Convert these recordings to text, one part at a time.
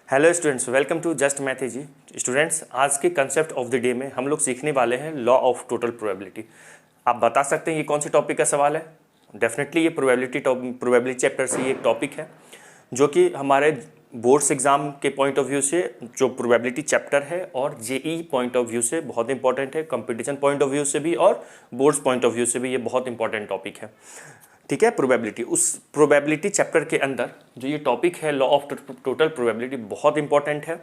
Hello students, welcome to just math ji. Students, आज के concept of the day में हम लोग सीखने वाले हैं लॉ ऑफ टोटल प्रोबेबिलिटी। आप बता सकते हैं ये कौन से टॉपिक का सवाल है? डेफिनेटली ये प्रोबेबिलिटी चैप्टर से ये एक टॉपिक है जो कि हमारे बोर्ड्स एग्जाम के पॉइंट ऑफ व्यू से जो प्रोबेबिलिटी चैप्टर है और जेई पॉइंट ऑफ व्यू से बहुत इंपॉर्टेंट है, कंपटीशन पॉइंट ऑफ व्यू से भी और बोर्ड्स पॉइंट ऑफ व्यू से भी ये बहुत इंपॉर्टेंट टॉपिक है। ठीक है, प्रोबेबिलिटी, उस प्रोबेबिलिटी चैप्टर के अंदर जो ये टॉपिक है लॉ ऑफ टोटल प्रोबेबिलिटी बहुत इंपॉर्टेंट है।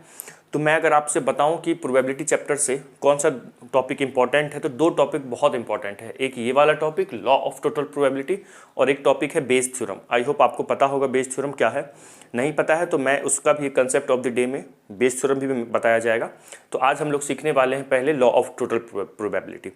तो मैं अगर आपसे बताऊं कि प्रोबेबिलिटी चैप्टर से कौन सा टॉपिक इंपॉर्टेंट है तो दो टॉपिक बहुत इंपॉर्टेंट है। एक ये वाला topic law of total probability और एक टॉपिक है बेस थ्योरम। आई होप आपको पता होगा बेस थ्योरम क्या है। नहीं पता है तो मैं उसका भी कंसेप्ट ऑफ द डे में बेस थ्योरम भी बताया जाएगा। तो आज हम लोग सीखने वाले हैं पहले लॉ ऑफ टोटल प्रोबेबिलिटी।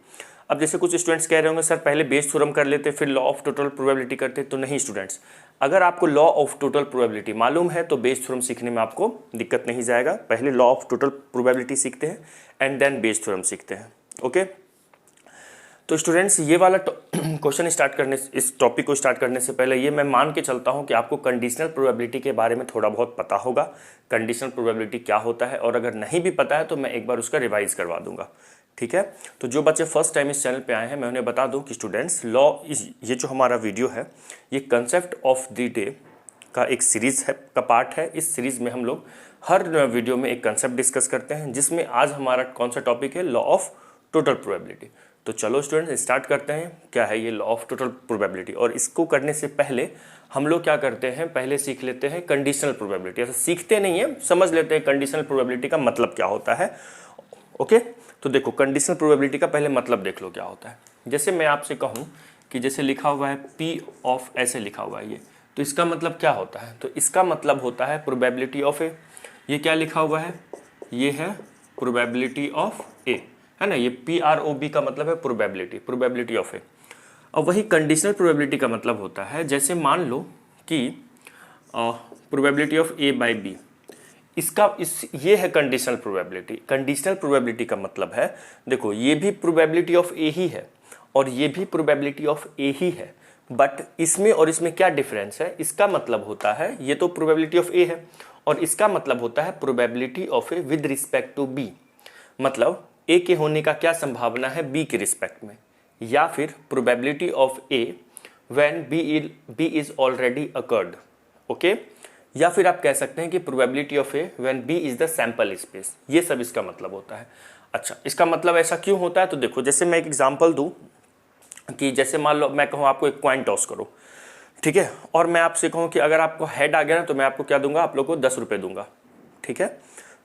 अब जैसे कुछ स्टूडेंट्स कह रहे होंगे सर पहले बेस थ्योरम कर लेते फिर लॉ ऑफ टोटल प्रोबेबिलिटी करते, तो नहीं स्टूडेंट्स, अगर आपको लॉ ऑफ टोटल प्रोबेबिलिटी मालूम है तो बेस थ्योरम सीखने में आपको दिक्कत नहीं जाएगा। पहले लॉ ऑफ टोटल प्रोबेबिलिटी सीखते हैं एंड देन बेस थ्योरम सीखते हैं। ओके, तो स्टूडेंट्स ये वाला क्वेश्चन स्टार्ट करने, इस टॉपिक को स्टार्ट करने से पहले ये मैं मान के चलता हूँ कि आपको कंडीशनल प्रोबेबिलिटी के बारे में थोड़ा बहुत पता होगा। कंडीशनल प्रोबेबिलिटी क्या होता है, और अगर नहीं भी पता है तो मैं एक बार उसका रिवाइज करवा दूंगा। ठीक है, तो जो बच्चे फर्स्ट टाइम इस चैनल पे आए हैं मैं उन्हें बता दूं कि स्टूडेंट्स ये जो हमारा वीडियो है ये कंसेप्ट ऑफ द डे का एक सीरीज है का पार्ट है। इस सीरीज में हम लोग हर वीडियो में एक कंसेप्ट डिस्कस करते हैं, जिसमें आज हमारा कौन सा टॉपिक है, लॉ ऑफ टोटल प्रोबेबिलिटी। तो चलो स्टूडेंट्स स्टार्ट करते हैं क्या है ये लॉ ऑफ टोटल प्रोबेबिलिटी। और इसको करने से पहले हम लोग क्या करते हैं, पहले सीख लेते हैं कंडीशनल प्रोबेबिलिटी। ऐसा सीखते नहीं है, समझ लेते हैं कंडीशनल प्रोबेबिलिटी का मतलब क्या होता है। ओके, तो देखो कंडीशनल प्रोबेबिलिटी का पहले मतलब देख लो क्या होता है। जैसे मैं आपसे कहूँ कि जैसे लिखा हुआ है पी ऑफ, ऐसे लिखा हुआ है ये, तो इसका मतलब क्या होता है, तो इसका मतलब होता है प्रोबेबिलिटी ऑफ ए। ये क्या लिखा हुआ है, ये है प्रोबेबिलिटी ऑफ ए, है ना। ये PROB का मतलब है प्रोबेबिलिटी ऑफ ए। और वही कंडीशनल प्रोबेबिलिटी का मतलब होता है, जैसे मान लो कि probability of A by B, ये है कंडीशनल प्रोबेबिलिटी। कंडीशनल प्रोबेबिलिटी का मतलब है, देखो ये भी प्रोबेबिलिटी ऑफ ए ही है और ये भी प्रोबेबिलिटी ऑफ ए ही है, बट इसमें और इसमें क्या डिफरेंस है, इसका मतलब होता है ये तो प्रोबेबिलिटी ऑफ ए है और इसका मतलब होता है probability of A with respect to B. मतलब ए के होने का क्या संभावना है बी के रिस्पेक्ट में, या फिर probability of A when B is already occurred. Okay, या फिर आप कह सकते हैं कि probability of A when B is the sample space. ये सब इसका मतलब होता है। अच्छा, इसका मतलब ऐसा क्यों होता है, तो देखो जैसे मैं एक एग्जांपल दूं कि जैसे मान लो मैं कहूँ आपको एक कॉइन टॉस करो, ठीक है, और मैं आपसे कहूँ कि अगर आपको हेड आ गया ना तो मैं आपको क्या दूंगा, आप लोग को 10 रुपये दूंगा। ठीक है,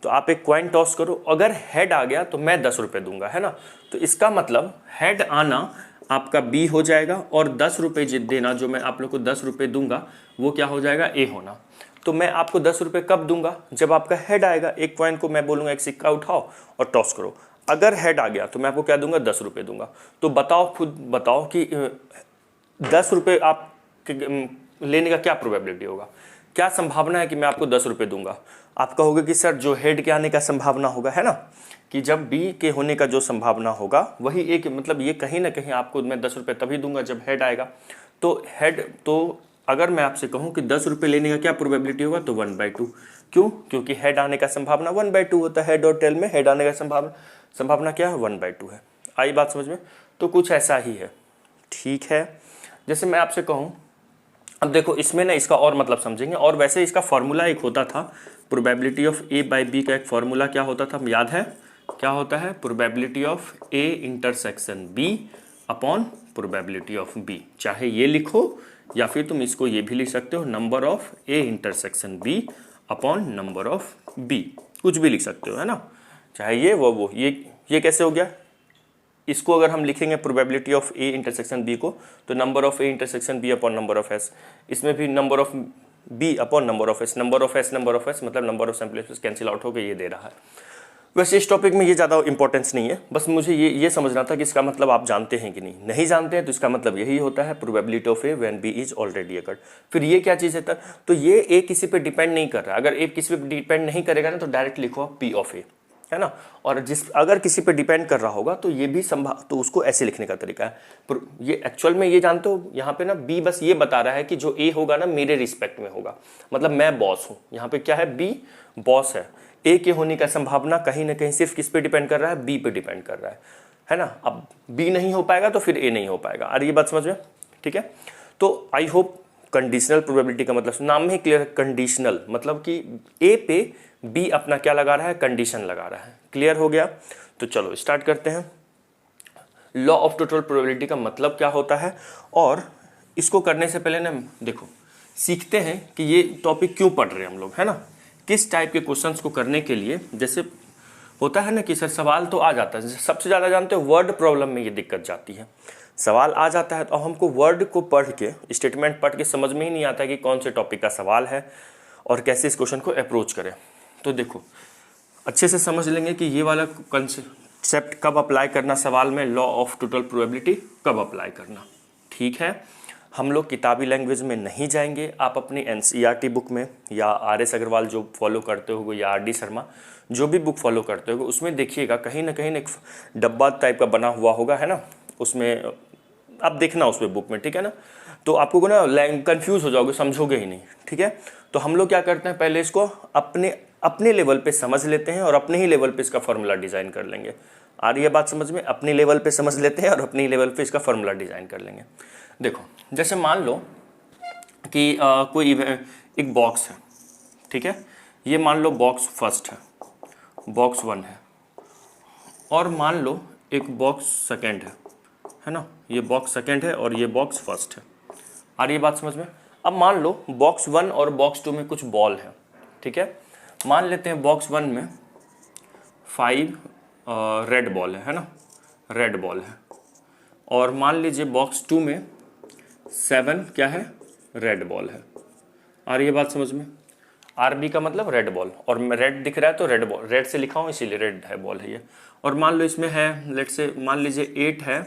तो आप एक कॉइन टॉस करो, अगर हेड आ गया तो मैं 10 रुपये दूंगा, है ना। तो इसका मतलब हेड आना आपका बी हो जाएगा और 10 रुपये देना, जो मैं आप लोग को 10 रुपये दूंगा वो क्या हो जाएगा, ए होना। तो मैं आपको 10 रुपये कब दूंगा, जब आपका हेड आएगा। एक कॉइन को मैं बोलूँगा एक सिक्का उठाओ और टॉस करो, अगर हेड आ गया तो मैं आपको क्या दूंगा, 10 रुपये दूंगा। तो बताओ, खुद बताओ कि 10 रुपये आप लेने का क्या प्रोबेबिलिटी होगा, क्या संभावना है कि मैं आपको 10 रुपये दूंगा। आप कहोगे कि सर जो हेड के आने का संभावना होगा, है ना, कि जब बी के होने का जो संभावना होगा वही एक, मतलब ये कहीं ना कहीं आपको मैं 10 रुपये तभी दूंगा जब हेड आएगा। तो हेड, तो अगर मैं आपसे कहूँ कि 10 रुपये लेने का क्या प्रोबेबिलिटी होगा, तो 1/2। क्यों, क्योंकि हेड आने का संभावना 1/2 होता है। हेड और टेल में हेड आने का संभावना क्या है, 1/2 है। आई बात समझ में, तो कुछ ऐसा ही है। ठीक है, जैसे मैं आपसे कहूँ, अब देखो इसमें ना इसका और मतलब समझेंगे। और वैसे इसका फॉर्मूला एक होता था, probability of A by B का एक फॉर्मूला क्या होता था, याद है क्या होता है, probability of A intersection B upon probability of B. चाहे ये लिखो या फिर तुम इसको ये भी लिख सकते हो, number of A intersection B upon number of B, कुछ भी लिख सकते हो, है ना। चाहे ये वो ये कैसे हो गया, इसको अगर हम लिखेंगे probability of A intersection B को, तो number of A intersection B upon number of S, इसमें भी number of B upon number of S, number of S मतलब number of sample cancel out होकर ये दे रहा है। वैसे इस टॉपिक में ये ज़्यादा इंपॉर्टेंस नहीं है, बस मुझे ये समझना था कि इसका मतलब आप जानते हैं कि नहीं जानते हैं, तो इसका मतलब यही होता है probability of A when B is already occurred. फिर ये क्या चीज़ है, तो ये ए किसी पे डिपेंड नहीं कर रहा। अगर ए किसी पे डिपेंड नहीं करेगा ना तो डायरेक्ट लिखो पी ऑफ ए, है ना। और अगर किसी पे डिपेंड कर रहा होगा तो ये भी तो उसको ऐसे लिखने का तरीका है। ये एक्चुअल में ये जानते हो यहाँ पे ना बी बस ये बता रहा है कि जो ए होगा ना मेरे रिस्पेक्ट में होगा, मतलब मैं बॉस हूँ। यहाँ पे क्या है, बी बॉस है। ए के होने का संभावना कहीं ना कहीं सिर्फ किस पे डिपेंड कर रहा है, बी पे डिपेंड कर रहा है ना। अब बी नहीं हो पाएगा तो फिर ए नहीं हो पाएगा। और ये बात समझ में, ठीक है। तो आई होप कंडीशनल प्रोबेबिलिटी का मतलब नाम में ही क्लियर है, कंडीशनल मतलब कि ए पे बी अपना क्या लगा रहा है, कंडीशन लगा रहा है। क्लियर हो गया। तो चलो स्टार्ट करते हैं। लॉ ऑफ टोटल प्रोबेबिलिटी का मतलब क्या होता है, और इसको करने से पहले ना देखो सीखते हैं कि ये टॉपिक क्यों पढ़ रहे हैं हम लोग, है ना। किस टाइप के क्वेश्चंस को करने के लिए, जैसे होता है ना कि सर सवाल तो आ जाता है, सबसे ज़्यादा जानते हो वर्ड प्रॉब्लम में ये दिक्कत जाती है। सवाल आ जाता है तो हमको वर्ड को पढ़ के, स्टेटमेंट पढ़ के समझ में ही नहीं आता कि कौन से टॉपिक का सवाल है और कैसे इस क्वेश्चन को अप्रोच करें। तो देखो अच्छे से समझ लेंगे कि ये वाला कंसेप्ट कब अप्लाई करना सवाल में, लॉ ऑफ टोटल प्रोबेबिलिटी कब अप्लाई करना, ठीक है। हम लोग किताबी लैंग्वेज में नहीं जाएंगे। आप अपनी NCERT बुक में या RS अग्रवाल जो फॉलो करते हो या RD शर्मा जो भी बुक फॉलो करते हो उसमें देखिएगा कहीं ना कहीं एक डब्बा टाइप का बना हुआ होगा, है ना। उसमें आप देखना उसमें बुक में, ठीक है ना। तो आपको ना कंफ्यूज हो जाओगे, समझोगे ही नहीं, ठीक है। तो हम लोग क्या करते हैं, पहले इसको अपने लेवल पे समझ लेते हैं और अपने ही लेवल पे इसका फॉर्मूला डिज़ाइन कर लेंगे। आ रही है बात समझ में, अपने लेवल पे समझ लेते हैं और अपने ही लेवल पे इसका फॉर्मूला डिज़ाइन कर लेंगे। देखो जैसे मान लो कि कोई एक बॉक्स है, ठीक है। ये मान लो बॉक्स फर्स्ट है, बॉक्स 1 है, और मान लो एक बॉक्स सेकेंड है ना। ये बॉक्स सेकेंड है और ये बॉक्स फर्स्ट है। आ रही है बात समझ में। अब मान लो बॉक्स 1 और बॉक्स 2 में कुछ बॉल है, ठीक है। मान लेते हैं बॉक्स 1 में 5 रेड बॉल है ना, रेड बॉल है। और मान लीजिए बॉक्स 2 में 7 क्या है, रेड बॉल है। आ रही है बात समझ में। RB का मतलब रेड बॉल, और रेड दिख रहा है तो रेड बॉल, रेड से लिखा हूँ इसीलिए रेड है बॉल है ये। और मान लो इसमें है, लेट से मान लीजिए 8 है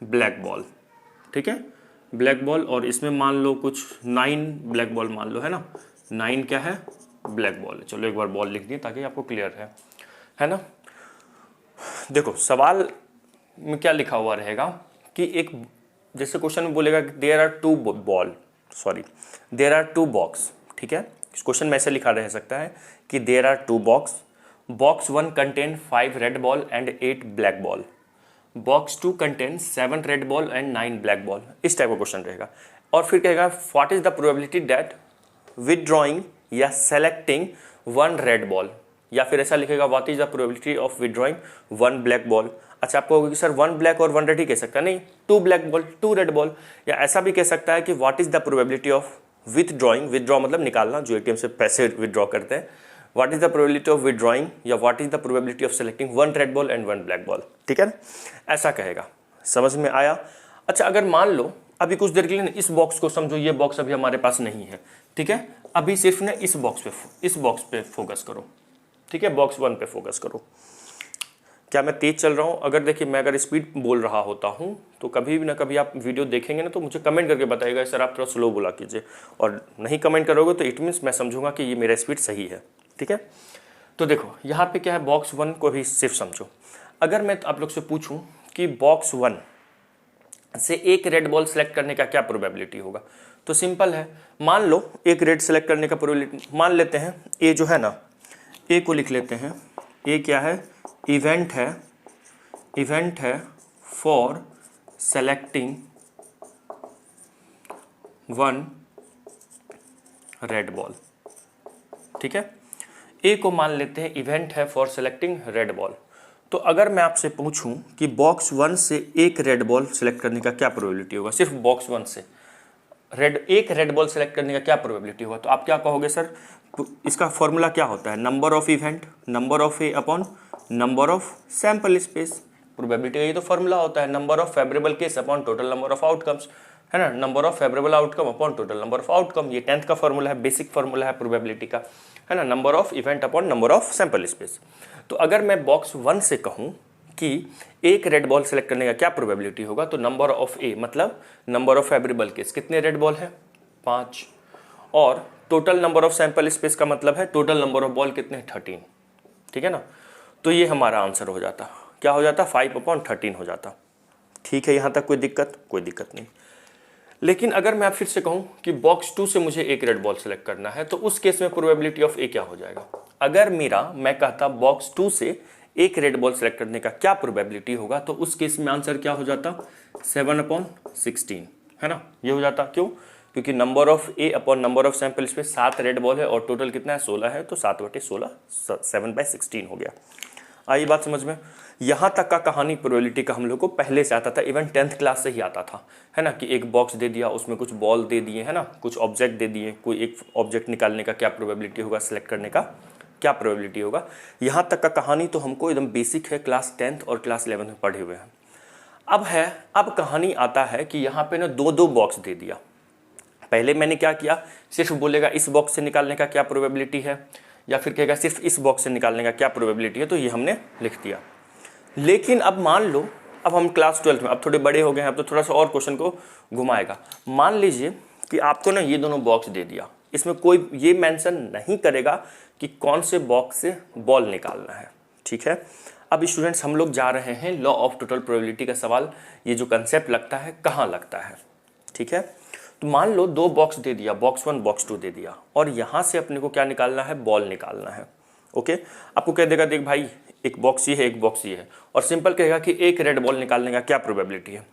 ब्लैक बॉल, ठीक है, ब्लैक बॉल। और इसमें मान लो कुछ 9 ब्लैक बॉल मान लो, है ना। 9 क्या है, ब्लैक बॉल है। चलो एक बार बॉल लिख दिए ताकि आपको क्लियर है ना। देखो सवाल में क्या लिखा हुआ रहेगा कि एक, जैसे क्वेश्चन में बोलेगा there are 2 ball, sorry there are 2 boxes, ठीक है। इस क्वेश्चन में ऐसे लिखा रह सकता है कि there are 2 boxes, box 1 contain 5 red ball and 8 black ball, box 2 contain 7 red ball and 9 black ball. इस टाइप का क्वेश्चन रहेगा। और फिर कहेगा what is the probability that withdrawing या सेलेक्टिंग 1 रेड बॉल, या फिर ऐसा लिखेगा what is the probability of withdrawing 1 black ball. अच्छा आपको होगा कि सर 1 ब्लैक और 1 रेड ही कह सकता है, नहीं 2 ब्लैक बॉल 2 रेड बॉल। या ऐसा भी कह सकता है कि what is the probability of withdrawing, withdraw मतलब निकालना, जो ATM से पैसे विदड्रॉ करते हैं, what is the probability of withdrawing या what is the probability of selecting 1 red ball and 1 black ball, ठीक है। ऐसा कहेगा, समझ में आया। अच्छा अगर मान लो अभी कुछ देर के लिए इस बॉक्स को समझो, ये बॉक्स अभी हमारे पास नहीं है, ठीक है। अभी सिर्फ ना इस बॉक्स पे फोकस करो, ठीक है, बॉक्स 1 पे फोकस करो। क्या मैं तेज चल रहा हूँ? अगर देखिए मैं अगर स्पीड बोल रहा होता हूँ तो कभी भी ना कभी आप वीडियो देखेंगे ना तो मुझे कमेंट करके बताइएगा सर आप थोड़ा स्लो बोला कीजिए, और नहीं कमेंट करोगे तो इट मीन्स मैं समझूंगा कि ये मेरा स्पीड सही है, ठीक है। तो देखो यहाँ पे क्या है, बॉक्स 1 को भी सिर्फ समझो। अगर मैं आप लोग से पूछूं कि बॉक्स 1 से एक रेड बॉल सेलेक्ट करने का क्या प्रोबेबिलिटी होगा, तो सिंपल है। मान लो एक रेड सेलेक्ट करने का प्रोबेबिलिटी, मान लेते हैं ए जो है ना, ए को लिख लेते हैं। ए क्या है, इवेंट है फॉर सेलेक्टिंग 1 रेड बॉल, ठीक है। ए को मान लेते हैं इवेंट है फॉर सेलेक्टिंग रेड बॉल। तो अगर मैं आपसे पूछूं कि बॉक्स 1 से एक रेड बॉल सेलेक्ट करने का क्या प्रोबेबिलिटी होगा, सिर्फ बॉक्स 1 से एक रेड बॉल सेलेक्ट करने का क्या प्रोबेबिलिटी होगा, तो आप क्या कहोगे सर, इसका फॉर्मूला क्या होता है, number of event, number of A upon number of sample space. Probability का ये तो फॉर्मूला होता है, number of favourable case upon total number of outcomes, है ना, number of favourable outcome upon total number of outcome. ये 10th का formula है, बेसिक फॉर्मूला है प्रोबेबिलिटी का, है ना, number of event upon number of sample space. तो अगर मैं बॉक्स 1 से कहूँ कि एक रेड बॉल सेलेक्ट करने का क्या प्रोबेबिलिटी होगा, तो नंबर ऑफ ए मतलब नंबर ऑफ फेवरेबल केस, कितने रेड बॉल है 5, और total number of sample space का मतलब है टोटल नंबर ऑफ बॉल कितने 13, ठीक है ना। तो ये हमारा आंसर हो जाता, क्या हो जाता, 5/13 हो जाता। ठीक है, यहाँ तक कोई दिक्कत नहीं। लेकिन अगर मैं फिर से कहूँ कि बॉक्स 2 से मुझे एक रेड बॉल सेलेक्ट करना है, तो उस केस में प्रोबेबिलिटी ऑफ ए क्या हो जाएगा। अगर मैं कहता बॉक्स 2 से एक रेड बॉल सेलेक्ट करने का क्या प्रोबेबिलिटी होगा, तो उस केस में आंसर क्या हो जाता, 7/16, है ना। ये हो जाता, क्यों, क्योंकि number of A upon number of sample, इसमें 7 रेड बॉल है और टोटल कितना है, 16 है, तो 7/16 7/16 हो गया। आई बात समझ में। यहाँ तक का कहानी प्रोबेबिलिटी का हम लोग को पहले से आता था, इवन 10th क्लास से ही आता था, है ना, कि एक बॉक्स दे दिया, उसमें कुछ बॉल दे दिए, है ना, कुछ ऑब्जेक्ट दे दिए, कोई एक ऑब्जेक्ट निकालने का क्या प्रोबेबिलिटी होगा, सेलेक्ट करने का क्या प्रोबेबिलिटी होगा। यहाँ तक का कहानी तो हमको एकदम बेसिक है, क्लास 10th और क्लास 11 में पढ़े हुए हैं। अब कहानी आता है कि यहाँ पे ना 2 बॉक्स दे दिया। पहले मैंने क्या किया, सिर्फ बोलेगा इस बॉक्स से निकालने का क्या प्रोबेबिलिटी है, या फिर कहेगा सिर्फ इस बॉक्स से निकालने का क्या प्रोबेबिलिटी है, तो ये हमने लिख दिया। लेकिन अब मान लो, अब हम क्लास 12 में, अब थोड़े बड़े हो गए हैं, अब तो थोड़ा सा और क्वेश्चन को घुमाएगा। मान लीजिए कि आपको ना ये दोनों बॉक्स दे दिया, इसमें कोई ये मेंशन नहीं करेगा कि कौन से बॉक्स से बॉल निकालना है, ठीक है। अब स्टूडेंट्स हम लोग जा रहे हैं लॉ ऑफ टोटल प्रोबेबिलिटी का सवाल, ये जो कंसेप्ट लगता है कहाँ लगता है, ठीक है। तो मान लो 2 बॉक्स दे दिया, बॉक्स 1 बॉक्स 2 दे दिया, और यहाँ से अपने को क्या निकालना है, बॉल निकालना है। ओके, आपको कह देगा देख भाई एक बॉक्स ये है, एक बॉक्स ये है, और सिंपल कहेगा कि एक रेड बॉल निकालने का क्या प्रोबेबिलिटी है।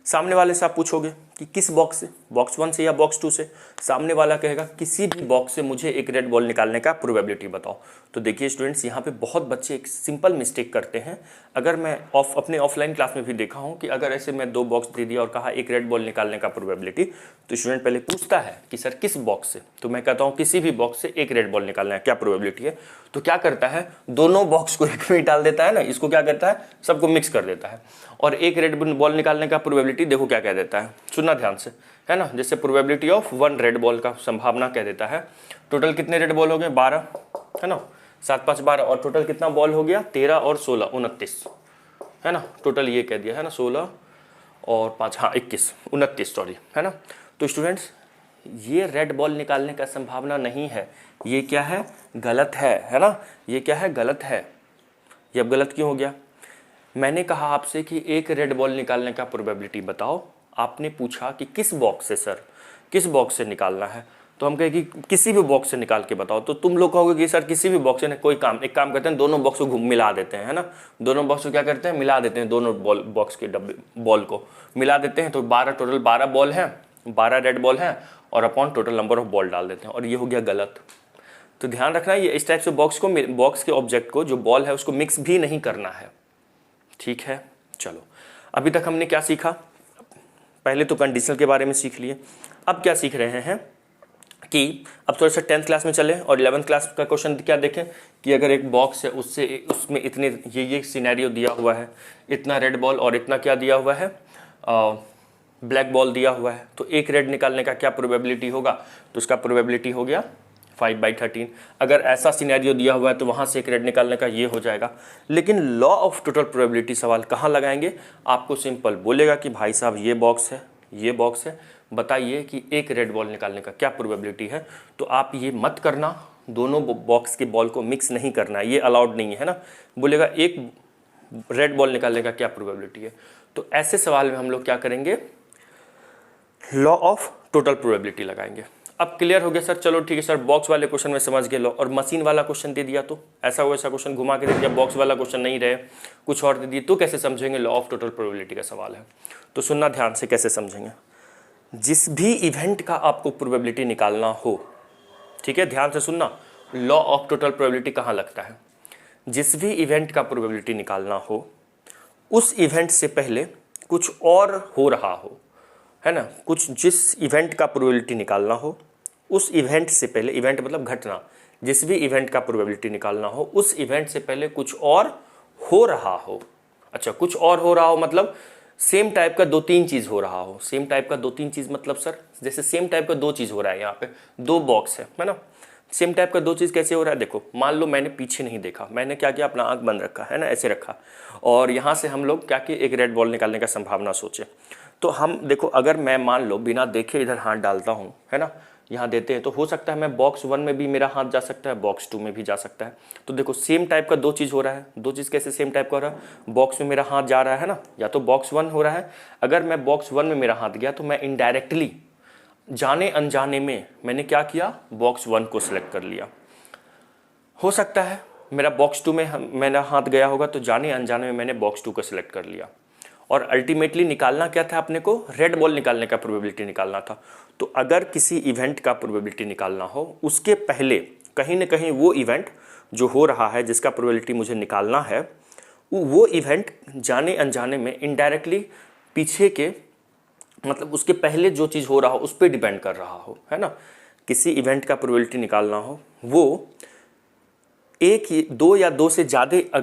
सामने वाले से आप पूछोगे कि किस बॉक्स से, बॉक्स 1 से या बॉक्स 2 से, सामने वाला कहेगा किसी भी बॉक्स से मुझे एक रेड बॉल निकालने का प्रोबेबिलिटी बताओ। तो देखिए स्टूडेंट्स, यहाँ पे बहुत बच्चे एक सिंपल मिस्टेक करते हैं। अगर मैं अपने ऑफलाइन क्लास में भी देखा हूँ कि अगर ऐसे मैं 2 बॉक्स दे दिया और कहा एक रेड बॉल निकालने का प्रोबेबिलिटी, तो स्टूडेंट पहले पूछता है कि सर किस बॉक्स से, तो मैं कहता हूँ किसी भी बॉक्स से एक रेड बॉल निकालना है, क्या प्रोबेबिलिटी है। तो क्या करता है, दोनों बॉक्स को एक में डाल देता है ना, इसको क्या करता है, सबको मिक्स कर देता है, और एक रेड बॉल निकालने का प्रोबेबिलिटी देखो क्या कह देता है, सुनना ध्यान से, है ना। जैसे प्रोबेबिलिटी ऑफ 1 रेड बॉल का संभावना कह देता है। टोटल कितने रेड बॉल हो गए, 12, है ना, 7 5 12, और टोटल कितना बॉल हो गया, 13 और 16 29, है ना। टोटल ये कह दिया है ना, 16 और 5, हाँ 21 29 सॉरी, है ना। तो स्टूडेंट्स ये रेड बॉल निकालने का संभावना नहीं है, ये क्या है, गलत है ना, ये क्या है, गलत है। ये अब गलत क्यों हो गया, मैंने कहा आपसे कि एक रेड बॉल निकालने का प्रोबेबिलिटी बताओ, आपने पूछा कि किस बॉक्स से सर, किस बॉक्स से निकालना है, तो हम कहे कि किसी भी बॉक्स से निकाल के बताओ। तो तुम लोग कहोगे कि सर किसी भी बॉक्स से, एक काम करते हैं, दोनों बॉक्स को मिला देते हैं, है ना, दोनों बॉक्स को क्या करते हैं, मिला देते हैं, दोनों बॉक्स के डब्बे बॉल को मिला देते हैं, तो 12 टोटल 12 बॉल हैं, 12 रेड बॉल हैं, और upon total number of ball डाल देते हैं, और ये हो गया गलत। तो ध्यान रखना, ये इस टाइप से बॉक्स के ऑब्जेक्ट को, जो बॉल है उसको मिक्स भी नहीं करना है, ठीक है। चलो अभी तक हमने क्या सीखा, पहले तो कंडीशनल के बारे में सीख लिए, अब क्या सीख रहे हैं कि अब थोड़ा सा 10th क्लास में चले और 11th क्लास का क्वेश्चन क्या देखें कि अगर एक बॉक्स है उसमें इतने ये सिनेरियो दिया हुआ है, इतना रेड बॉल और इतना क्या दिया हुआ है, ब्लैक बॉल दिया हुआ है, तो एक रेड निकालने का क्या प्रोबेबिलिटी होगा, तो उसका प्रोबेबिलिटी हो गया 5/13। अगर ऐसा सिनेरियो दिया हुआ है तो वहाँ से एक रेड निकालने का ये हो जाएगा। लेकिन लॉ ऑफ टोटल प्रोबेबिलिटी सवाल कहाँ लगाएंगे, आपको सिंपल बोलेगा कि भाई साहब ये बॉक्स है, ये बॉक्स है, बताइए कि एक रेड बॉल निकालने का क्या प्रोबेबिलिटी है। तो आप ये मत करना, दोनों बॉक्स के बॉल को मिक्स नहीं करना, ये अलाउड नहीं है ना। बोलेगा एक रेड बॉल निकालने का क्या प्रोबेबिलिटी है, तो ऐसे सवाल में हम लोग क्या करेंगे, लॉ ऑफ टोटल प्रोबेबिलिटी लगाएंगे। अब क्लियर हो गया सर, चलो ठीक है सर, बॉक्स वाले क्वेश्चन में समझ गए लॉ, और मशीन वाला क्वेश्चन दे दिया तो ऐसा वैसा क्वेश्चन घुमा के दे दिया, बॉक्स वाला क्वेश्चन नहीं रहे, कुछ और दे दिए, तो कैसे समझेंगे, लॉ ऑफ टोटल प्रोबेबिलिटी का सवाल है। तो सुनना ध्यान से, कैसे समझेंगे, जिस भी इवेंट का आपको प्रोबेबिलिटी निकालना हो, ठीक है, ध्यान से सुनना, लॉ ऑफ टोटल प्रोबेबिलिटी कहाँ लगता है, जिस भी इवेंट का प्रोबेबिलिटी निकालना हो, उस इवेंट से पहले कुछ और हो रहा हो, है ना, कुछ जिस इवेंट का प्रोबेबिलिटी निकालना हो, उस इवेंट से पहले, इवेंट मतलब घटना, जिस भी इवेंट का प्रोबेबिलिटी निकालना हो, उस इवेंट से पहले कुछ और हो रहा हो। अच्छा, कुछ और हो रहा हो मतलब सेम टाइप का 2-3 चीज हो रहा हो। सेम टाइप का 2-3 चीज मतलब सर, जैसे सेम टाइप का 2 चीज हो रहा है, यहाँ पे 2 बॉक्स है ना, सेम टाइप का 2 चीज कैसे हो रहा है, देखो मान लो मैंने पीछे नहीं देखा, मैंने क्या किया, अपना आंख बंद रखा, है ना, ऐसे रखा, और यहाँ से हम लोग क्या किए, एक रेड बॉल निकालने का संभावना सोचे। तो हम देखो, अगर मैं मान लो बिना देखे इधर हाथ डालता हूँ, है ना, यहाँ देते हैं, तो हो सकता है मैं बॉक्स 1 में भी मेरा हाथ जा सकता है, बॉक्स 2 में भी जा सकता है। तो देखो सेम टाइप का दो चीज़ हो रहा है। दो चीज़ कैसे सेम टाइप का हो रहा है? बॉक्स में मेरा हाथ जा रहा है ना, या तो बॉक्स 1 हो रहा है। अगर मैं बॉक्स 1 में मेरा हाथ गया तो मैं इनडायरेक्टली जाने अनजाने में मैंने क्या किया, बॉक्स 1 को सिलेक्ट कर लिया। हो सकता है मेरा बॉक्स 2 में मेरा हाथ गया होगा, तो जाने अनजाने में मैंने बॉक्स 2 को सिलेक्ट कर लिया। और अल्टीमेटली निकालना क्या था अपने को? रेड बॉल निकालने का प्रोबेबिलिटी निकालना था। तो अगर किसी इवेंट का प्रोबेबिलिटी निकालना हो, उसके पहले कहीं ना कहीं वो इवेंट जो हो रहा है जिसका प्रोबेबिलिटी मुझे निकालना है, वो इवेंट जाने अनजाने में इनडायरेक्टली पीछे के, मतलब उसके पहले जो चीज़ हो रहा हो उस पर डिपेंड कर रहा हो, है ना। किसी इवेंट का प्रोबेबिलिटी निकालना हो, वो दो या दो से ज़्यादा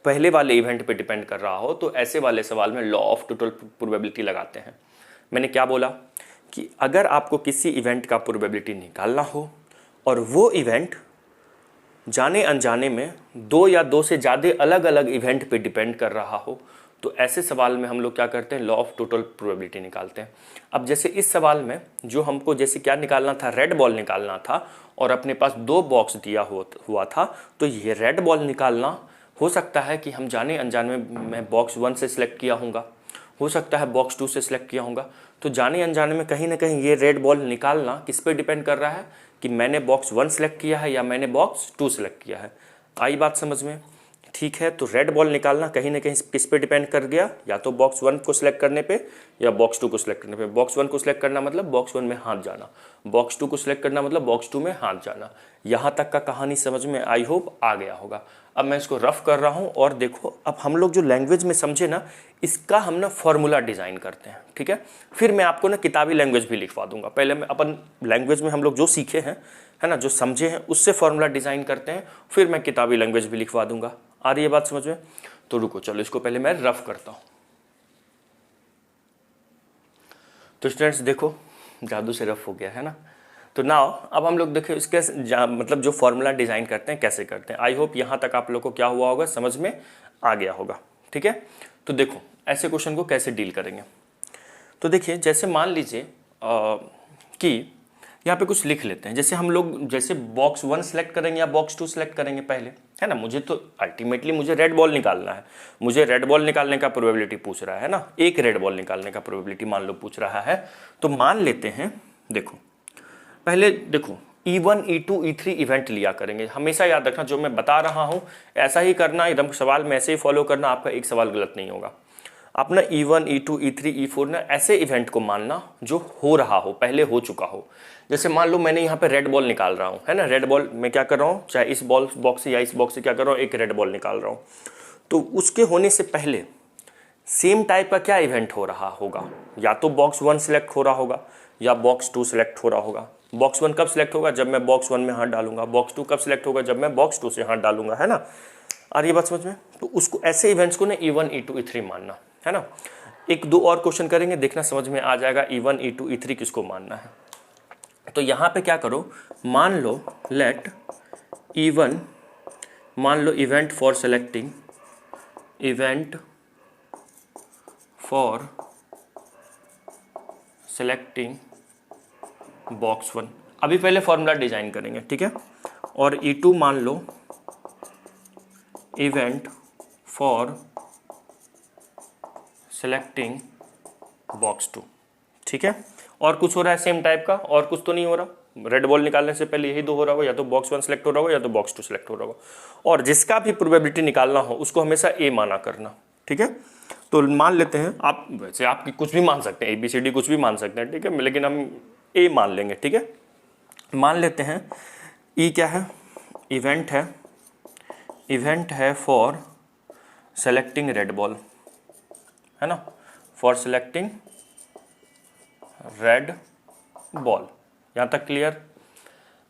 पहले वाले इवेंट पे डिपेंड कर रहा हो, तो ऐसे वाले सवाल में लॉ ऑफ टोटल प्रोबेबिलिटी लगाते हैं। मैंने क्या बोला कि अगर आपको किसी इवेंट का प्रोबेबिलिटी निकालना हो और वो इवेंट जाने अनजाने में दो या दो से ज़्यादा अलग अलग इवेंट पे डिपेंड कर रहा हो, तो ऐसे सवाल में हम लोग क्या करते हैं, लॉ ऑफ टोटल प्रोबेबिलिटी निकालते हैं। अब जैसे इस सवाल में जो हमको जैसे क्या निकालना था, रेड बॉल निकालना था, और अपने पास 2 बॉक्स दिया हुआ था, तो ये रेड बॉल निकालना हो सकता है कि हम जाने अनजाने में मैं बॉक्स 1 से सिलेक्ट किया हूँगा, हो सकता है बॉक्स 2 से सिलेक्ट किया होगा। तो जाने अनजाने में कहीं ना कहीं ये रेड बॉल निकालना किस पे डिपेंड कर रहा है कि मैंने बॉक्स 1 सेलेक्ट किया है या मैंने बॉक्स 2 सेलेक्ट किया है। आई बात समझ में? ठीक है, तो रेड बॉल निकालना कहीं ना कहीं किस पे डिपेंड कर गया, या तो बॉक्स 1 को सिलेक्ट करने पे या बॉक्स 2 को सिलेक्ट करने पे। बॉक्स 1 को सिलेक्ट करना मतलब बॉक्स 1 में हाथ जाना, बॉक्स 2 को सिलेक्ट करना मतलब बॉक्स 2 में हाथ जाना। यहाँ तक का कहानी समझ में आई होप आ गया होगा। अब मैं इसको रफ कर रहा हूँ, और देखो अब हम लोग जो लैंग्वेज में समझे ना, इसका हम ना फॉर्मूला डिज़ाइन करते हैं, ठीक है। फिर मैं आपको ना किताबी लैंग्वेज भी लिखवा दूंगा। पहले मैं अपन लैंग्वेज में हम लोग जो सीखे हैं, है ना, जो समझे हैं, उससे फॉर्मूला डिज़ाइन करते हैं, फिर मैं किताबी लैंग्वेज भी लिखवा दूंगा। आ रही है बात समझ में? तो रुको, चलो इसको पहले मैं रफ करता हूँ। तो स्टूडेंट्स देखो, जादू से रफ हो गया है ना। तो नाउ अब हम लोग देखो इसके मतलब जो फॉर्मूला डिज़ाइन करते हैं कैसे करते हैं। आई होप यहाँ तक आप लोग को क्या हुआ होगा, समझ में आ गया होगा, ठीक है। तो देखो ऐसे क्वेश्चन को कैसे डील करेंगे। तो देखिए जैसे मान लीजिए कि यहाँ पे कुछ लिख लेते हैं। जैसे हम लोग जैसे बॉक्स 1 सेलेक्ट करेंगे या बॉक्स 2 सेलेक्ट करेंगे पहले, है ना। मुझे तो अल्टीमेटली मुझे रेड बॉल निकालना है, मुझे रेड बॉल निकालने का प्रोबेबिलिटी पूछ रहा है ना, एक रेड बॉल निकालने का प्रोबेबिलिटी मान लो पूछ रहा है। तो मान लेते हैं, देखो पहले देखो E1 E2 E3 इवेंट लिया करेंगे। हमेशा याद रखना जो मैं बता रहा हूँ ऐसा ही करना, एकदम सवाल में ऐसे ही फॉलो करना, आपका एक सवाल गलत नहीं होगा। अपना E1 E2 E3 E4 ना ऐसे इवेंट को मानना जो हो रहा हो, पहले हो चुका हो। जैसे मान लो मैंने यहाँ पे रेड बॉल निकाल रहा हूँ, है ना। रेड बॉल मैं क्या कर रहा हूँ, चाहे इस बॉक्स से या इस बॉक्स से क्या कर रहा हूँ, एक रेड बॉल निकाल रहा हूँ। तो उसके होने से पहले सेम टाइप का क्या इवेंट हो रहा होगा, या तो बॉक्स 1 सेलेक्ट हो रहा होगा या बॉक्स 2 सेलेक्ट हो रहा होगा। बॉक्स 1 कब सेलेक्ट होगा, जब मैं बॉक्स 1 में हाथ डालूंगा। बॉक्स 2 कब सेलेक्ट होगा, जब मैं बॉक्स 2 से हाथ डालूंगा, है ना। आ रही है बात समझ में? तो उसको ऐसे इवेंट्स को ना E1 E2 E3 मानना, है ना। एक दो और क्वेश्चन करेंगे, देखना समझ में आ जाएगा E1 E2 E3 किसको मानना है। तो यहाँ पे क्या करो, मान लो लेट E1, मान लो event for selecting, event for selecting box 1। अभी पहले फॉर्मूला डिजाइन करेंगे, ठीक है। और E2 मान लो इवेंट फॉर सेलेक्टिंग बॉक्स 2, ठीक है। और कुछ हो रहा है सेम टाइप का, और कुछ तो नहीं हो रहा। रेड बॉल निकालने से पहले यही दो हो रहा होगा, या तो बॉक्स 1 सेलेक्ट हो रहा होगा या तो बॉक्स 2 सेलेक्ट हो रहा होगा। और जिसका भी प्रोबेबिलिटी निकालना हो उसको हमेशा ए माना करना, ठीक है। तो मान लेते हैं, आप वैसे आपकी कुछ भी मान सकते हैं, ABCD कुछ भी मान सकते हैं, ठीक है, लेकिन हम ए मान लेंगे, ठीक है। मान लेते हैं ई क्या है, इवेंट है, इवेंट है फॉर सेलेक्टिंग रेड बॉल, है ना, फॉर सेलेक्टिंग रेड बॉल। यहाँ तक क्लियर।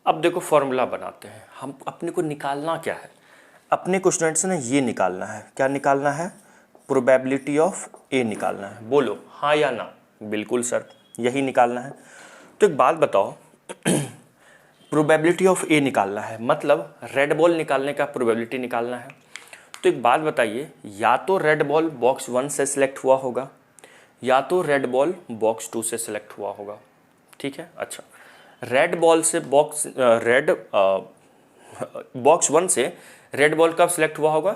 अब देखो फॉर्मूला बनाते हैं हम। अपने को निकालना क्या है, अपने को स्टूडेंट्स ने ये निकालना है, क्या निकालना है, प्रोबेबिलिटी ऑफ ए निकालना है। बोलो हाँ या ना। बिल्कुल सर, यही निकालना है। तो एक बात बताओ, प्रोबेबिलिटी ऑफ ए निकालना है मतलब रेड बॉल निकालने का प्रोबेबिलिटी निकालना है। तो एक बात बताइए, या तो रेड बॉल बॉक्स 1 से सिलेक्ट हुआ होगा या तो रेड बॉल बॉक्स 2 से सिलेक्ट हुआ होगा, ठीक है। अच्छा, रेड बॉल से बॉक्स 1 से रेड बॉल कब सिलेक्ट हुआ होगा?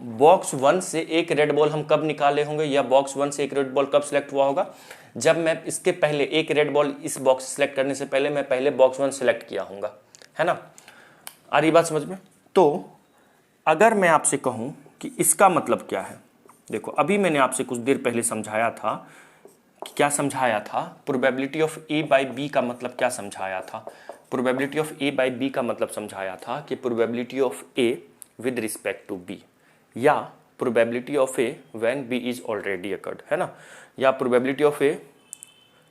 बॉक्स 1 से एक रेड बॉल हम कब निकाले होंगे, या बॉक्स 1 से एक रेड बॉल कब सिलेक्ट हुआ होगा? जब मैं इसके पहले एक रेड बॉल इस बॉक्स सेलेक्ट करने से पहले मैं पहले बॉक्स 1 सेलेक्ट किया होगा, है ना? आ रही बात समझ में? तो अगर मैं आपसे कहूं कि इसका मतलब क्या है, देखो अभी मैंने आपसे कुछ देर पहले समझाया था कि क्या समझाया था, probability of A by B का मतलब क्या समझाया था? Probability of A by B का मतलब समझाया था कि probability of A with respect to B, या probability of A when B is already occurred, है ना, या प्रोबेबिलिटी ऑफ ए,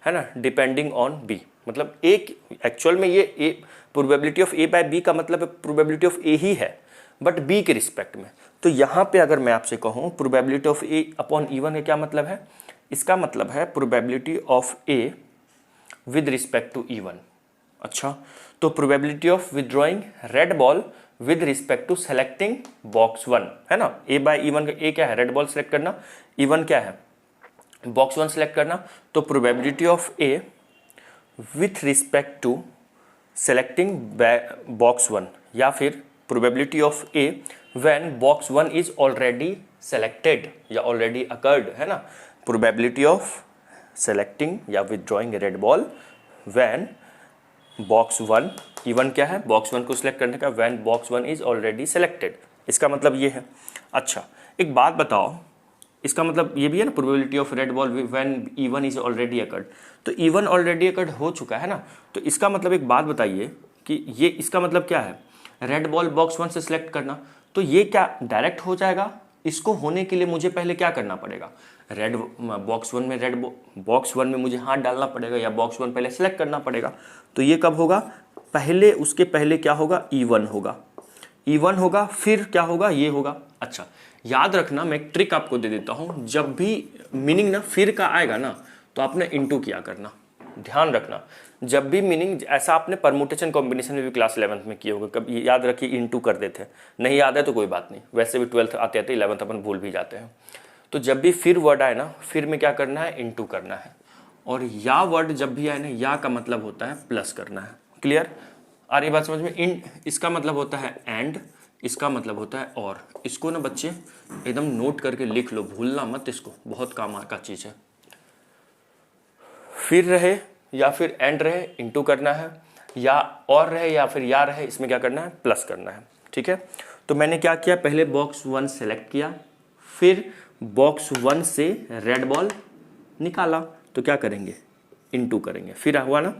है ना, डिपेंडिंग ऑन बी। मतलब एक एक्चुअल में ये a probability of A by B का मतलब प्रोबेबिलिटी ऑफ ए ही है, बट बी के रिस्पेक्ट में। तो यहाँ पे अगर मैं आपसे कहूँ probability of A upon E1 का क्या मतलब है? इसका मतलब है probability of A with respect to E1। अच्छा, तो probability of withdrawing red ball with respect to selecting box 1, है ना। ए बाय E1 का ए क्या है? रेड बॉल सेलेक्ट करना, E1 क्या है? बॉक्स 1 सेलेक्ट करना। तो probability of A with respect to selecting box 1, या फिर probability of A when box 1 is already selected या ऑलरेडी अकर्ड, है ना। प्रोबेबिलिटी ऑफ सेलेक्टिंग या withdrawing red ball when box 1, E1 क्या है? बॉक्स 1 को सिलेक्ट करने का, when box 1 is already selected, इसका मतलब ये है। अच्छा, एक बात बताओ, इसका मतलब ये भी है ना probability of red ball when E1 is already occurred. तो E1 ऑलरेडी अकर्ड हो चुका है ना, तो इसका मतलब एक बात बताइए कि ये इसका मतलब क्या है? रेड बॉल बॉक्स 1 से सिलेक्ट करना, तो ये क्या डायरेक्ट हो जाएगा? इसको होने के लिए मुझे पहले क्या करना पड़ेगा? रेड बॉक्स 1 में बॉक्स 1 में मुझे हाथ डालना पड़ेगा, या बॉक्स 1 पहले सेलेक्ट करना पड़ेगा। तो ये कब होगा? पहले उसके पहले क्या होगा? E1 होगा, E1 होगा, फिर क्या होगा? ये होगा। अच्छा, याद रखना, मैं एक ट्रिक आपको दे देता हूं, जब भी मीनिंग ना फिर का आएगा ना, तो आपने इनटू किया करना। ध्यान रखना, जब भी मीनिंग ऐसा आपने परमुटेशन कॉम्बिनेशन में भी क्लास 11th में किए होगा, कभी याद रखिए इनटू कर देते हैं। नहीं याद है तो कोई बात नहीं, वैसे भी 12th आते आते 11th अपन भूल भी जाते हैं। तो जब भी फिर वर्ड आए ना, फिर में क्या करना है? इनटू करना है। और या वर्ड जब भी आए ना, या का मतलब होता है प्लस करना है। क्लियर? आ रही बात समझ में? इन इसका मतलब होता है एंड, इसका मतलब होता है और। इसको ना बच्चे एकदम नोट करके लिख लो, भूलना मत इसको, बहुत काम का चीज़ है। फिर रहे या फिर एंड रहे, इनटू करना है, या और रहे या फिर या रहे, इसमें क्या करना है? प्लस करना है। ठीक है, तो मैंने क्या किया? पहले बॉक्स 1 सेलेक्ट किया, फिर बॉक्स 1 से रेड बॉल निकाला, तो क्या करेंगे? इनटू करेंगे, फिर हुआ ना।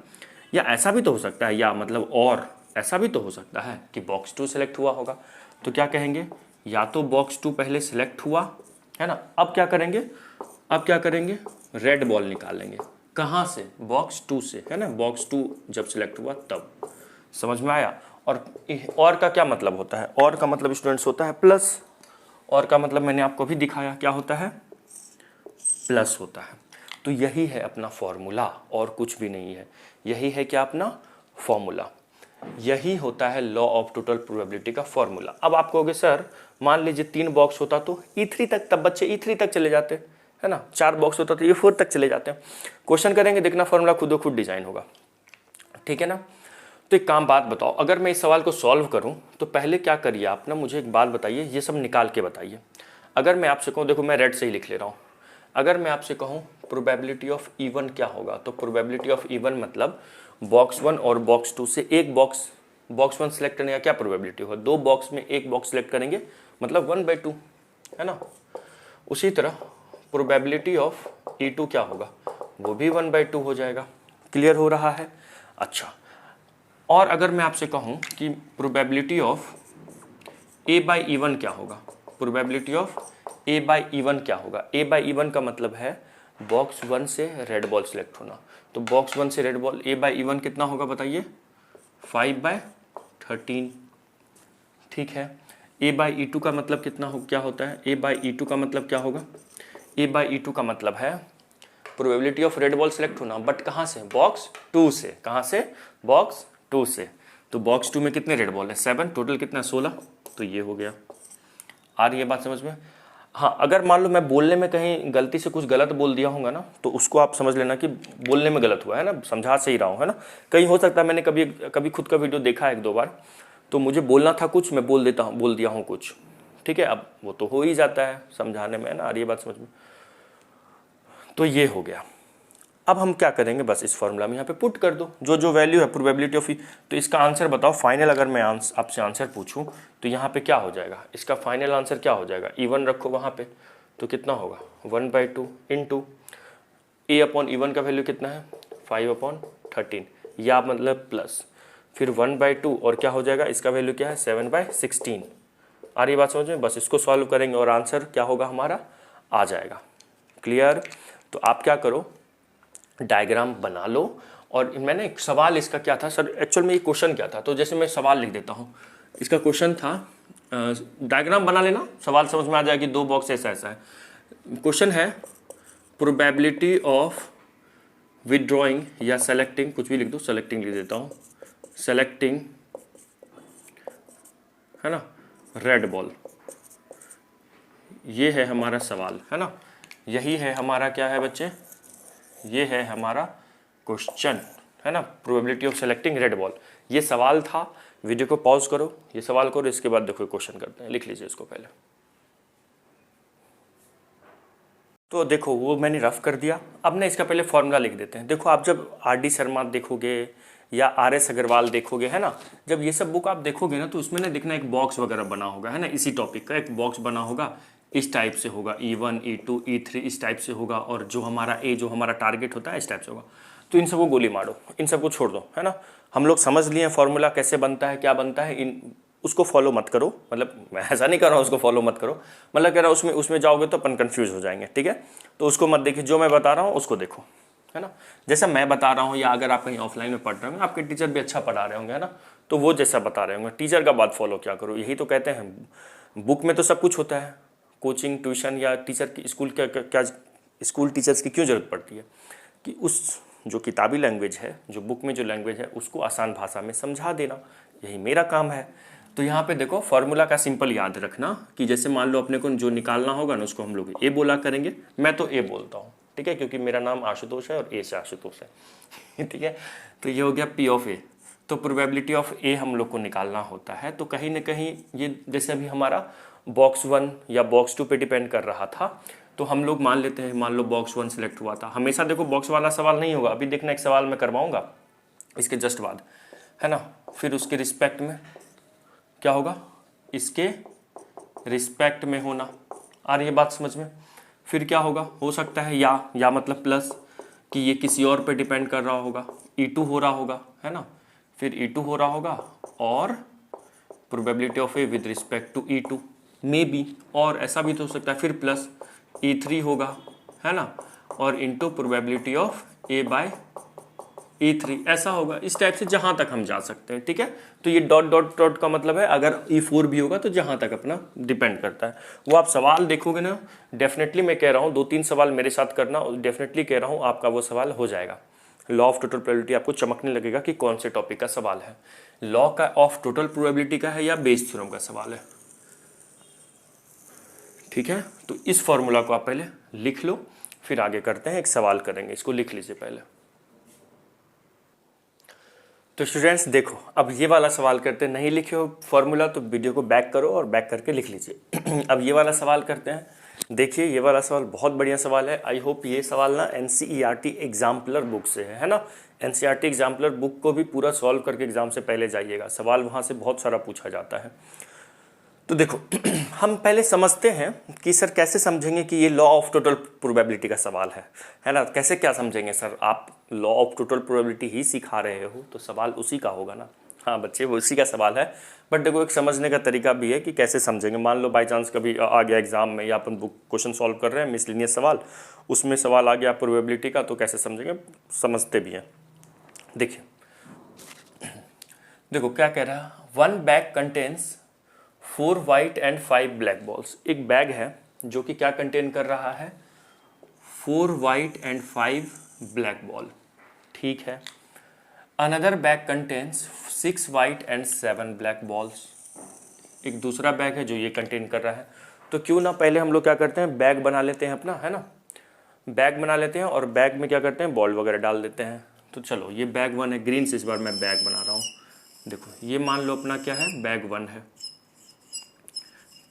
या ऐसा भी तो हो सकता है, या मतलब और ऐसा भी तो हो सकता है कि बॉक्स 2 सेलेक्ट हुआ होगा, तो क्या कहेंगे? या तो बॉक्स 2 पहले सेलेक्ट हुआ, है ना, अब क्या करेंगे? अब क्या करेंगे? रेड बॉल निकालेंगे। कहाँ से? बॉक्स 2 से, है ना। बॉक्स 2 जब सिलेक्ट हुआ तब। समझ में आया? और का क्या मतलब होता है? और का मतलब स्टूडेंट्स होता है प्लस। और का मतलब मैंने आपको भी दिखाया, क्या होता है? प्लस होता है। तो यही है अपना फॉर्मूला, और कुछ भी नहीं है। यही है क्या? अपना फॉर्मूला। यही होता है लॉ ऑफ टोटल प्रोबेबिलिटी का फॉर्मूला। अब आप कहोगे सर मान लीजिए 3 बॉक्स होता तो E3 तक, तब बच्चे E3 तक चले जाते, है ना। 4 बॉक्स होता तो E4 तक चले जाते हैं। क्वेश्चन करेंगे, देखना फॉर्मूला खुद खुद डिजाइन होगा। ठीक है ना। तो एक काम बात बताओ, अगर मैं इस सवाल को सॉल्व करूं तो पहले क्या करिए आप ना, मुझे एक बात बताइए, ये सब निकाल के बताइए। अगर मैं आपसे कहूं, देखो मैं रेड से ही लिख ले रहा हूं, अगर मैं आपसे कहूं प्रोबेबिलिटी ऑफ E1 क्या होगा, तो प्रोबेबिलिटी ऑफ E1 मतलब बॉक्स 1 और बॉक्स 2 से एक बॉक्स 1 सेलेक्ट करने का क्या प्रोबेबिलिटी होगा? 2 बॉक्स में एक बॉक्स सेलेक्ट करेंगे, मतलब 1/2, है ना। उसी तरह प्रोबेबिलिटी ऑफ E2 क्या होगा? वो भी 1/2 हो जाएगा। क्लियर हो रहा है? अच्छा, और अगर मैं आपसे कहूं कि प्रोबेबिलिटी ऑफ A/E1 क्या होगा? प्रोबेबिलिटी ऑफ A/E1 क्या होगा? A/E1 का मतलब है बॉक्स 1 से रेड बॉल सेलेक्ट होना। तो बॉक्स 1 से रेड बॉल A/E1 कितना होगा बताइए? 5/13। ठीक है। A/E2 का मतलब कितना हो, क्या होता है? A/E2 का मतलब क्या होगा? A/E2 का मतलब है probability of red ball select होना, बट कहाँ से? बॉक्स 2 से। कहाँ से? बॉक्स 2 से। तो बॉक्स 2 में कितने रेड बॉल है? 7, टोटल कितना? 16। तो ये हो गया। आ रही है बात समझ में? हाँ, अगर मान लो मैं बोलने में कहीं गलती से कुछ गलत बोल दिया होगा ना, तो उसको आप समझ लेना कि बोलने में गलत हुआ है ना, समझा सही रहा हूँ, है ना। कहीं हो सकता है मैंने कभी कभी खुद का वीडियो देखा है 1-2 बार, तो मुझे बोलना था कुछ, मैं बोल दिया हूँ कुछ, ठीक है। अब वो तो हो ही जाता है समझाने में, है ना, आ रही है बात समझ में। तो ये हो गया। अब हम क्या करेंगे, बस इस फॉर्मूला में यहाँ पे पुट कर दो जो जो वैल्यू है प्रोबेबिलिटी ऑफ ई। तो इसका आंसर बताओ फाइनल, अगर मैं आपसे आंसर पूछूं तो यहाँ पे क्या हो जाएगा, इसका फाइनल आंसर क्या हो जाएगा। E1 रखो वहाँ पे, तो कितना होगा 1/2 इंटू A/E1 का वैल्यू कितना है 5/13, या मतलब प्लस, फिर 1/2 और क्या हो जाएगा, इसका वैल्यू क्या है 7/16। आ रही बात समझ में। बस इसको सॉल्व करेंगे और आंसर क्या होगा हमारा आ जाएगा। क्लियर। तो आप क्या करो, डायग्राम बना लो। और मैंने एक सवाल इसका क्या था सर, एक्चुअल में ये क्वेश्चन क्या था, तो जैसे मैं सवाल लिख देता हूँ। इसका क्वेश्चन था, डायग्राम बना लेना, सवाल समझ में आ जाएगी। 2 बॉक्स ऐसा ऐसा है। क्वेश्चन है प्रोबेबिलिटी ऑफ विदड्रॉइंग या सेलेक्टिंग, कुछ भी लिख दो, सेलेक्टिंग लिख देता हूँ, सेलेक्टिंग, है ना, रेड बॉल। ये है हमारा सवाल, है ना, यही है हमारा क्या है बच्चे, ये है हमारा क्वेश्चन, है ना, probability of selecting red ball. ये सवाल था। वीडियो को पॉज करो, ये सवाल करो, इसके बाद देखो क्वेश्चन करते हैं। लिख लीजिए इसको पहले। तो देखो वो मैंने रफ कर दिया। अब ना इसका पहले फॉर्मूला लिख देते हैं। देखो आप जब R.D. शर्मा देखोगे या R.S. अग्रवाल देखोगे, है ना, जब ये सब बुक आप देखोगे ना, तो उसमें ना देखना एक बॉक्स वगैरह बना होगा, है ना, इसी टॉपिक का एक बॉक्स बना होगा, इस टाइप से होगा, E1 E2 E3 इस टाइप से होगा, और जो हमारा टारगेट होता है इस टाइप से होगा। तो इन सबको गोली मारो, इन सबको छोड़ दो, है ना। हम लोग समझ लिए फॉर्मूला कैसे बनता है, क्या बनता है, इन उसको फॉलो मत करो। मतलब मैं ऐसा नहीं कर रहा हूँ उसको फॉलो मत करो, मतलब कह रहा हूँ उसमें जाओगे तो अपन कंफ्यूज हो जाएंगे, ठीक है। तो उसको मत देखिए, जो मैं बता रहा हूँ उसको देखो, है ना। जैसा मैं बता रहा हूँ, या अगर आप कहीं ऑफलाइन में पढ़ रहे होंगे, आपके टीचर भी अच्छा पढ़ा रहे होंगे, है ना, तो वो जैसा बता रहे होंगे टीचर का बात फॉलो क्या करो। यही तो कहते हैं, बुक में तो सब कुछ होता है, कोचिंग ट्यूशन या टीचर की स्कूल क्या स्कूल टीचर्स की क्यों ज़रूरत पड़ती है कि उस जो किताबी लैंग्वेज है, जो बुक में जो लैंग्वेज है, उसको आसान भाषा में समझा देना, यही मेरा काम है। तो यहाँ पे देखो फॉर्मूला का सिंपल याद रखना कि जैसे मान लो अपने को जो निकालना होगा ना, उसको हम लोग ए बोला करेंगे। मैं तो ए बोलता हूँ, ठीक है, क्योंकि मेरा नाम आशुतोष है और ए से आशुतोष है ठीक है। तो ये हो गया पी ऑफ ए। तो प्रोबेबिलिटी ऑफ ए हम लोग को निकालना होता है। तो कहीं ना कहीं ये जैसे अभी हमारा बॉक्स 1 या बॉक्स 2 पे डिपेंड कर रहा था, तो हम लोग मान लेते हैं, मान लो बॉक्स 1 सिलेक्ट हुआ था। हमेशा देखो बॉक्स वाला सवाल नहीं होगा, अभी देखना एक सवाल मैं करवाऊंगा इसके जस्ट बाद, है ना। फिर उसके रिस्पेक्ट में क्या होगा, इसके रिस्पेक्ट में होना। आ रही है बात समझ में। फिर क्या होगा, हो सकता है या मतलब प्लस, कि ये किसी और पे डिपेंड कर रहा होगा, E2 हो रहा होगा, है ना, फिर E2 हो रहा होगा, और probability of A with respect to E2 may be, और ऐसा भी तो हो सकता है फिर प्लस E3 होगा, है ना, और into probability of A by E3 ऐसा होगा। इस टाइप से जहां तक हम जा सकते हैं, ठीक है। तो ये डॉट डॉट डॉट का मतलब है अगर E4 भी होगा तो जहां तक अपना डिपेंड करता है वो आप सवाल देखोगे ना, डेफिनेटली मैं कह रहा हूँ 2-3 सवाल मेरे साथ करना, डेफिनेटली कह रहा हूँ आपका वो सवाल हो जाएगा। लॉ ऑफ टोटल प्रोबेबिलिटी आपको चमकने लगेगा कि कौन से टॉपिक का सवाल है, लॉ का ऑफ टोटल प्रोबेबिलिटी का है या बेस थ्योरम का सवाल है, ठीक है। तो इस फॉर्मूला को आप पहले लिख लो, फिर आगे करते हैं, एक सवाल करेंगे, इसको लिख लीजिए पहले। तो स्टूडेंट्स देखो, अब ये वाला सवाल करते हैं, नहीं लिखे हो फॉर्मूला तो वीडियो को बैक करो और बैक करके लिख लीजिए अब ये वाला सवाल करते हैं। देखिए ये वाला सवाल बहुत बढ़िया सवाल है। आई होप ये सवाल ना NCERT एग्जाम्पलर बुक से है ना। NCERT एग्जाम्पलर बुक को भी पूरा सॉल्व करके एग्जाम से पहले जाइएगा, सवाल वहाँ से बहुत सारा पूछा जाता है। तो देखो हम पहले समझते हैं कि सर कैसे समझेंगे कि ये लॉ ऑफ टोटल प्रोबेबिलिटी का सवाल है ना। कैसे क्या समझेंगे सर, आप लॉ ऑफ टोटल प्रोबेबिलिटी ही सिखा रहे हो तो सवाल उसी का होगा ना। हाँ बच्चे वो उसी का सवाल है, बट देखो एक समझने का तरीका भी है कि कैसे समझेंगे। मान लो बाई चांस कभी आ गया एग्जाम में, या अपन बुक क्वेश्चन सॉल्व कर रहे हैं मिसलिनियस सवाल, उसमें सवाल आ गया प्रोबेबिलिटी का, तो कैसे समझेंगे, समझते भी हैं। देखिए देखो क्या कह रहा है, 1 bag contains 4 white and 5 black balls. एक बैग है जो कि क्या कंटेन कर रहा है, 4 वाइट एंड 5 ब्लैक बॉल, ठीक है। Another bag contains 6 white and 7 black balls. एक दूसरा बैग है जो ये कंटेन कर रहा है तो क्यों ना पहले हम लोग क्या करते हैं, बैग बना लेते हैं अपना, है ना, बैग बना लेते हैं और बैग में क्या करते हैं, बॉल वगैरह डाल देते हैं। तो चलो ये बैग 1 है, ग्रीन से इस बार मैं बैग बना रहा हूँ। देखो ये मान लो अपना क्या है, बैग 1 है,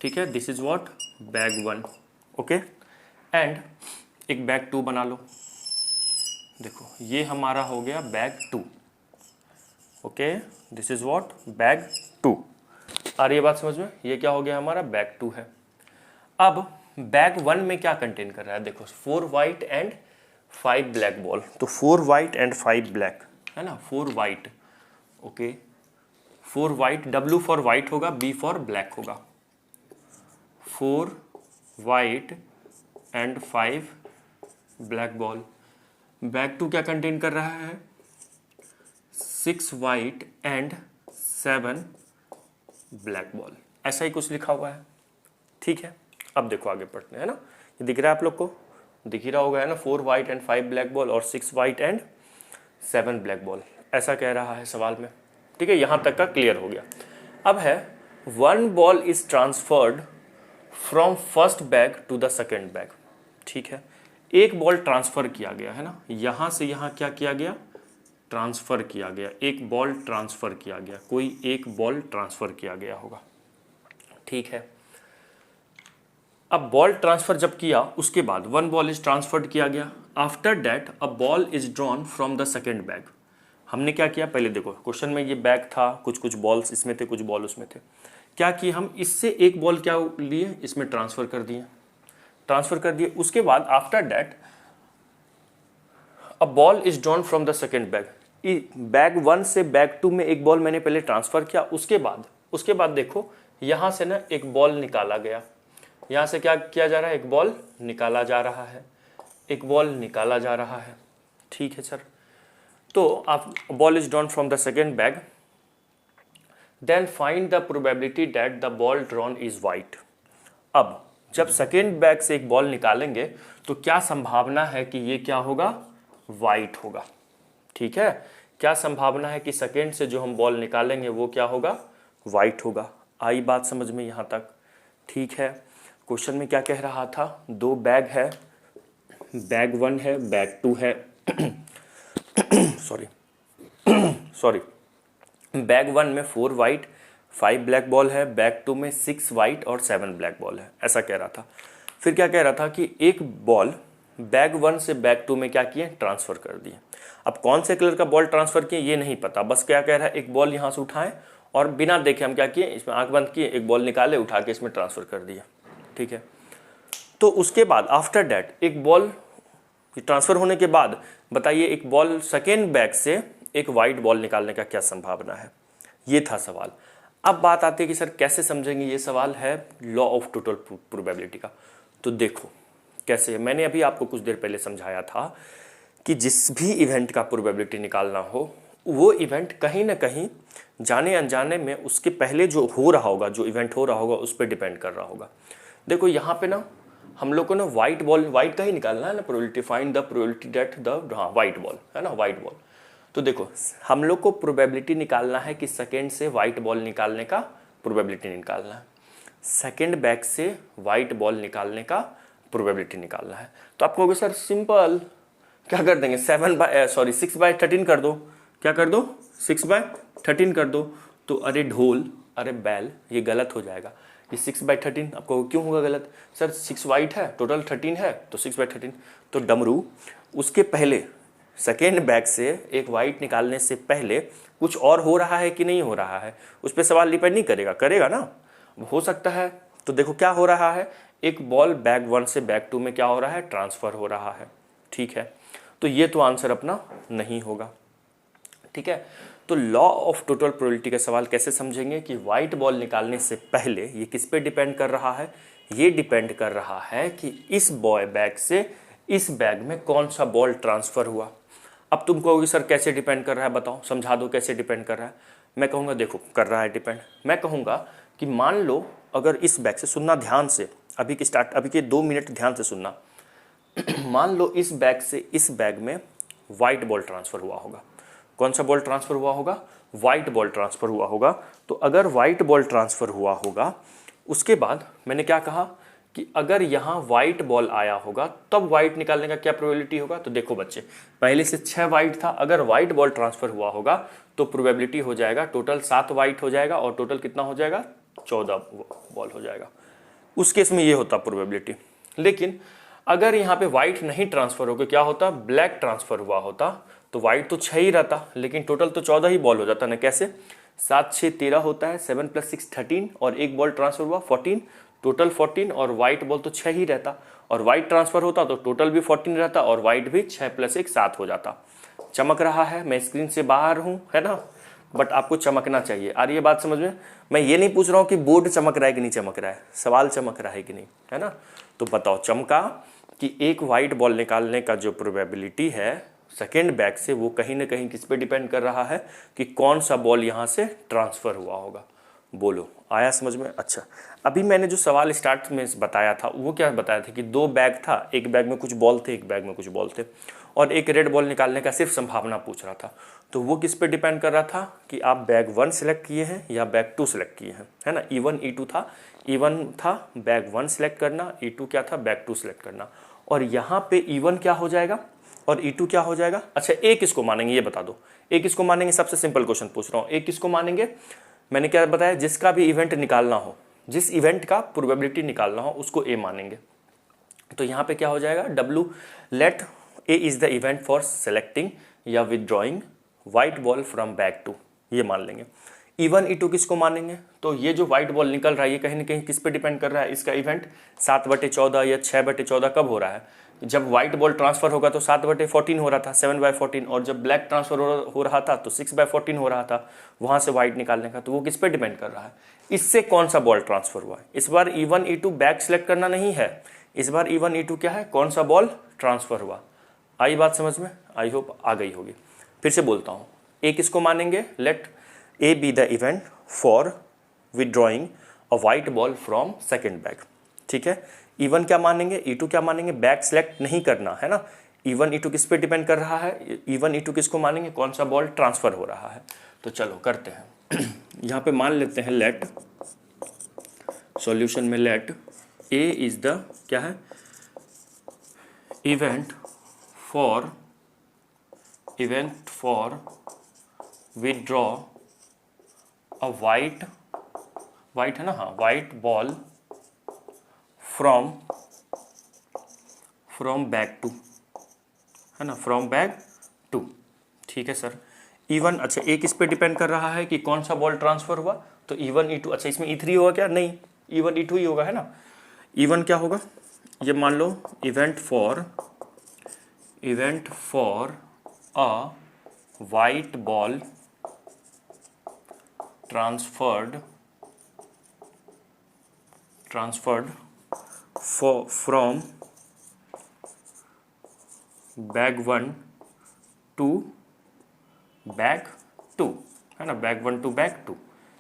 ठीक है, this is what, bag 1, okay. And एक बैग 2 बना लो, देखो ये हमारा हो गया bag 2, okay, this is what, bag 2। आ रही है बात समझ में, ये क्या हो गया हमारा, बैग 2 है। अब बैग 1 में क्या कंटेन कर रहा है, देखो 4 वाइट एंड 5 ब्लैक बॉल, तो 4 वाइट एंड 5 ब्लैक, है ना, 4 white, okay, 4 white, W for white होगा, B फॉर ब्लैक होगा, 4 white and 5 black ball. Bag 2 क्या कंटेन कर रहा है, 6 वाइट एंड 7 ब्लैक बॉल, ऐसा ही कुछ लिखा हुआ है, ठीक है। अब देखो आगे पढ़ते हैं, है ना, ये दिख रहा है आप लोग को, दिख ही रहा होगा, है ना, 4 वाइट एंड 5 ब्लैक बॉल और 6 वाइट एंड 7 ब्लैक बॉल, ऐसा कह रहा है सवाल में, ठीक है, यहाँ तक का क्लियर हो गया। अब है 1 ball is transferred from first bag to the second bag, ठीक है, एक बॉल ट्रांसफर किया गया, है ना, यहाँ से यहाँ क्या किया गया, ट्रांसफर किया गया, एक बॉल ट्रांसफर किया गया, कोई एक बॉल ट्रांसफर किया गया होगा, ठीक है। अब बॉल ट्रांसफर जब किया उसके बाद 1 बॉल इज ट्रांसफर्ड किया गया, after that a ball is drawn from the second bag. हमने क्या किया, पहले देखो क्वेश्चन में ये बैग था, कुछ कुछ बॉल्स इसमें थे, कुछ बॉल उसमें थे, क्या किए हम, इससे एक बॉल क्या लिए, इसमें ट्रांसफर कर दिए, उसके बाद after that a ball is drawn from the second bag, bag 1 से बैग 2 में एक बॉल मैंने पहले ट्रांसफर किया, उसके बाद देखो यहाँ से ना एक बॉल निकाला गया, यहाँ से क्या किया जा रहा है, एक बॉल निकाला जा रहा है, ठीक है सर। तो आप ball is drawn from the second bag, then find the probability that the ball drawn is white. अब जब सेकेंड बैग से एक बॉल निकालेंगे तो क्या संभावना है कि ये क्या होगा, वाइट होगा, ठीक है, क्या संभावना है कि सेकेंड से जो हम बॉल निकालेंगे वो क्या होगा, वाइट होगा। आई बात समझ में यहाँ तक, ठीक है। क्वेश्चन में क्या कह रहा था, 2 बैग है, बैग 1 है, बैग 2 है सॉरी बैग 1 में 4 वाइट 5 ब्लैक बॉल है, बैग 2 में 6 वाइट और 7 ब्लैक बॉल है, ऐसा कह रहा था। फिर क्या कह रहा था कि एक बॉल बैग 1 से बैग 2 में क्या किए, ट्रांसफर कर दिए। अब कौन से कलर का बॉल ट्रांसफर किए ये नहीं पता, बस क्या कह रहा है, एक बॉल यहाँ से उठाएं और बिना देखे हम क्या किए, इसमें आंख बंद किए, एक बॉल निकाले, उठा के इसमें ट्रांसफर कर दिया, ठीक है। तो उसके बाद आफ्टर दैट एक बॉल ट्रांसफर होने के बाद बताइए एक बॉल सेकेंड बैग से एक वाइट बॉल निकालने का क्या संभावना है, ये था सवाल। अब बात आती है कि सर कैसे समझेंगे, ये सवाल है लॉ ऑफ टोटल प्रोबेबिलिटी का। तो देखो कैसे, मैंने अभी आपको कुछ देर पहले समझाया था कि जिस भी इवेंट का प्रोबेबिलिटी निकालना हो, वो इवेंट कहीं ना कहीं जाने अनजाने में उसके पहले जो हो रहा होगा, जो इवेंट हो रहा होगा उस पर डिपेंड कर रहा होगा। देखो यहाँ पे ना हम लोग को ना वाइट बॉल, वाइट का ही निकालना है ना, probability, find the probability that the, हाँ वाइट बॉल है ना, वाइट बॉल। तो देखो हम लोग को प्रोबेबिलिटी निकालना है कि सेकेंड से वाइट बॉल निकालने का प्रोबेबिलिटी निकालना है, सेकेंड बैग से वाइट बॉल निकालने का प्रोबेबिलिटी निकालना है। तो आप कहोगे सर सिंपल, क्या कर देंगे, 6/13 कर दो, क्या कर दो, 6/13 कर दो। तो अरे ढोल, अरे बैल, ये गलत हो जाएगा, ये 6/13 आपको क्यों होगा गलत, सर 6 वाइट है, टोटल 13 है, तो 6/13। तो डमरू, उसके पहले सेकेंड बैग से एक वाइट निकालने से पहले कुछ और हो रहा है कि नहीं हो रहा है, उस पर सवाल डिपेंड नहीं करेगा, करेगा ना, हो सकता है। तो देखो क्या हो रहा है, एक बॉल बैग 1 से बैग 2 में क्या हो रहा है, ट्रांसफर हो रहा है, ठीक है। तो ये तो आंसर अपना नहीं होगा, ठीक है। तो लॉ ऑफ टोटल प्रोबेबिलिटी का सवाल कैसे समझेंगे कि वाइट बॉल निकालने से पहले ये किस पे डिपेंड कर रहा है, ये डिपेंड कर रहा है कि इस बॉय बैग से इस बैग में कौन सा बॉल ट्रांसफर हुआ। अब तुम कहोगे सर कैसे डिपेंड कर रहा है, बताओ समझा दो कैसे डिपेंड कर रहा है। मैं कहूँगा देखो कर रहा है डिपेंड, मैं कहूँगा कि मान लो अगर इस बैग से, सुनना ध्यान से, अभी के 2 मिनट ध्यान से सुनना मान लो इस बैग से इस बैग में वाइट बॉल ट्रांसफर हुआ होगा, कौन सा बॉल ट्रांसफर हुआ होगा, वाइट बॉल ट्रांसफर हुआ होगा। तो अगर वाइट बॉल ट्रांसफर हुआ होगा, उसके बाद मैंने क्या कहा कि अगर यहाँ वाइट बॉल आया होगा तब वाइट निकालने का क्या प्रोबेबिलिटी होगा। तो देखो बच्चे, पहले से 6 वाइट था, अगर वाइट बॉल ट्रांसफर हुआ होगा तो प्रोबेबिलिटी हो जाएगा टोटल 7 वाइट हो जाएगा और टोटल कितना हो जाएगा, 14 बॉल हो जाएगा। उस केस में ये होता प्रोबेबिलिटी। लेकिन अगर यहाँ पे वाइट नहीं ट्रांसफर होकर क्या होता, ब्लैक ट्रांसफर हुआ होता, तो वाइट तो 6 ही रहता लेकिन टोटल तो 14 ही बॉल हो जाता ना। कैसे, 7 6 13 होता है, 7 + 6 13 और एक बॉल ट्रांसफर हुआ 14, टोटल 14 और वाइट बॉल तो 6 ही रहता और वाइट ट्रांसफर होता तो टोटल भी 14 रहता और वाइट भी 6 + 1 7 हो जाता। चमक रहा है, मैं स्क्रीन से बाहर हूँ, है ना, बट आपको चमकना चाहिए। आ रही है बात समझ में। मैं ये नहीं पूछ रहा हूँ कि बोर्ड चमक रहा है कि नहीं चमक रहा है, सवाल चमक रहा है कि नहीं, है ना। तो बताओ, चमका कि एक वाइट बॉल निकालने का जो प्रोबेबिलिटी है सेकेंड बैग से, वो कहीं ना कहीं किस पे डिपेंड कर रहा है कि कौन सा बॉल यहाँ से ट्रांसफ़र हुआ होगा। बोलो, आया समझ में। अच्छा, अभी मैंने जो सवाल स्टार्ट में बताया था वो क्या बताया था कि 2 बैग था, एक बैग में कुछ बॉल थे, एक बैग में कुछ बॉल थे और एक रेड बॉल निकालने का सिर्फ संभावना पूछ रहा था। तो वो किस पे डिपेंड कर रहा था कि आप बैग 1 सेलेक्ट किए हैं या बैग 2 सेलेक्ट किए हैं, है ना। E1 E2 था, E1 था बैग 1 सेलेक्ट करना, E2 क्या था, बैग 2 सेलेक्ट करना। और यहाँ पे E1 क्या हो जाएगा और E2 क्या हो जाएगा। अच्छा, एक किसको मानेंगे ये बता दो, एक किसको मानेंगे, सबसे सिंपल क्वेश्चन पूछ रहा हूँ, एक किसको मानेंगे। मैंने क्या बताया, जिसका भी इवेंट निकालना हो, जिस इवेंट का प्रोबेबिलिटी निकालना हो उसको ए मानेंगे। तो यहाँ पे क्या हो जाएगा, W let A is the event for selecting या withdrawing white ball from bag 2, ये मान लेंगे। E1 E2 किसको मानेंगे, तो ये जो व्हाइट बॉल निकल रहा है ये कहीं ना कहीं किस पे डिपेंड कर रहा है, इसका इवेंट 7/14 या 6/14 कब हो रहा है। जब व्हाइट बॉल ट्रांसफर होगा तो 7/14 हो रहा था, 7/14, और जब ब्लैक ट्रांसफर हो रहा था तो 6/14 हो रहा था वहाँ से व्हाइट निकालने का। तो वो किस पे डिपेंड कर रहा है, इससे कौन सा बॉल ट्रांसफर हुआ है। इस बार E1 E2 बैक सेलेक्ट करना नहीं है, इस बार E1 E2 क्या है, कौन सा बॉल ट्रांसफर हुआ। आई बात समझ में, आई होप आ गई होगी। फिर से बोलता हूँ, ए किसको मानेंगे, let A be the event for withdrawing a white ball from second bag, ठीक है। E1 क्या मानेंगे, E2 क्या मानेंगे, बैक सेलेक्ट नहीं करना, है ना। E1 E2 किस पे डिपेंड कर रहा है, E1 E2 किसको मानेंगे, कौन सा बॉल ट्रांसफर हो रहा है। तो चलो करते हैं यहाँ पे मान लेते हैं लेट, सॉल्यूशन में लेट ए इज द क्या है, event for withdraw a white है ना, हाँ, वाइट बॉल फ्रॉम बैग 2, है ना, फ्रॉम बैग 2, ठीक है सर। E1, अच्छा ए किस पे डिपेंड कर रहा है कि कौन सा बॉल ट्रांसफर हुआ, तो E1 E2, अच्छा इसमें E3 होगा क्या, नहीं, E1 E2 ही होगा, है ना। E1 क्या होगा, ये मान लो event for a white ball transferred from bag 1 to bag 2, है ना, बैग 1 टू बैग 2,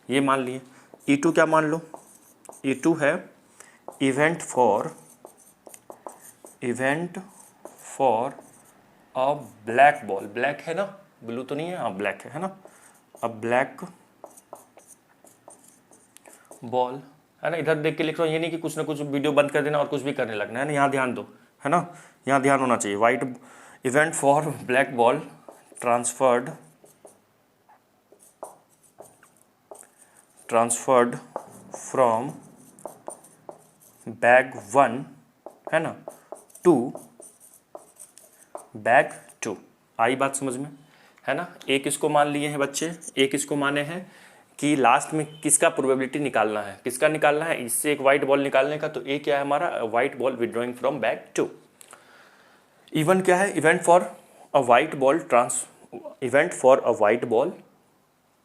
ये मान लिए। E2 क्या मान लो, E2 है event for a black ball, black है ना, ब्लू तो नहीं है, हाँ ब्लैक है ना, अ ब्लैक बॉल, है ना। इधर देख के लिख रहा हूँ, ये नहीं कि कुछ ना कुछ वीडियो बंद कर देना और कुछ भी करने लगना, है ना, यहाँ ध्यान दो, है ना, यहाँ ध्यान होना चाहिए। White event for black ball transferred from bag 1, है ना, टू बैग 2, आई बात समझ में, है ना। एक इसको मान लिए हैं बच्चे, एक इसको माने हैं कि लास्ट में किसका प्रोबेबिलिटी निकालना है, किसका निकालना है, इससे एक वाइट बॉल निकालने का। तो ए क्या है हमारा, white ball withdrawing from bag 2। E1 क्या है, event for a white ball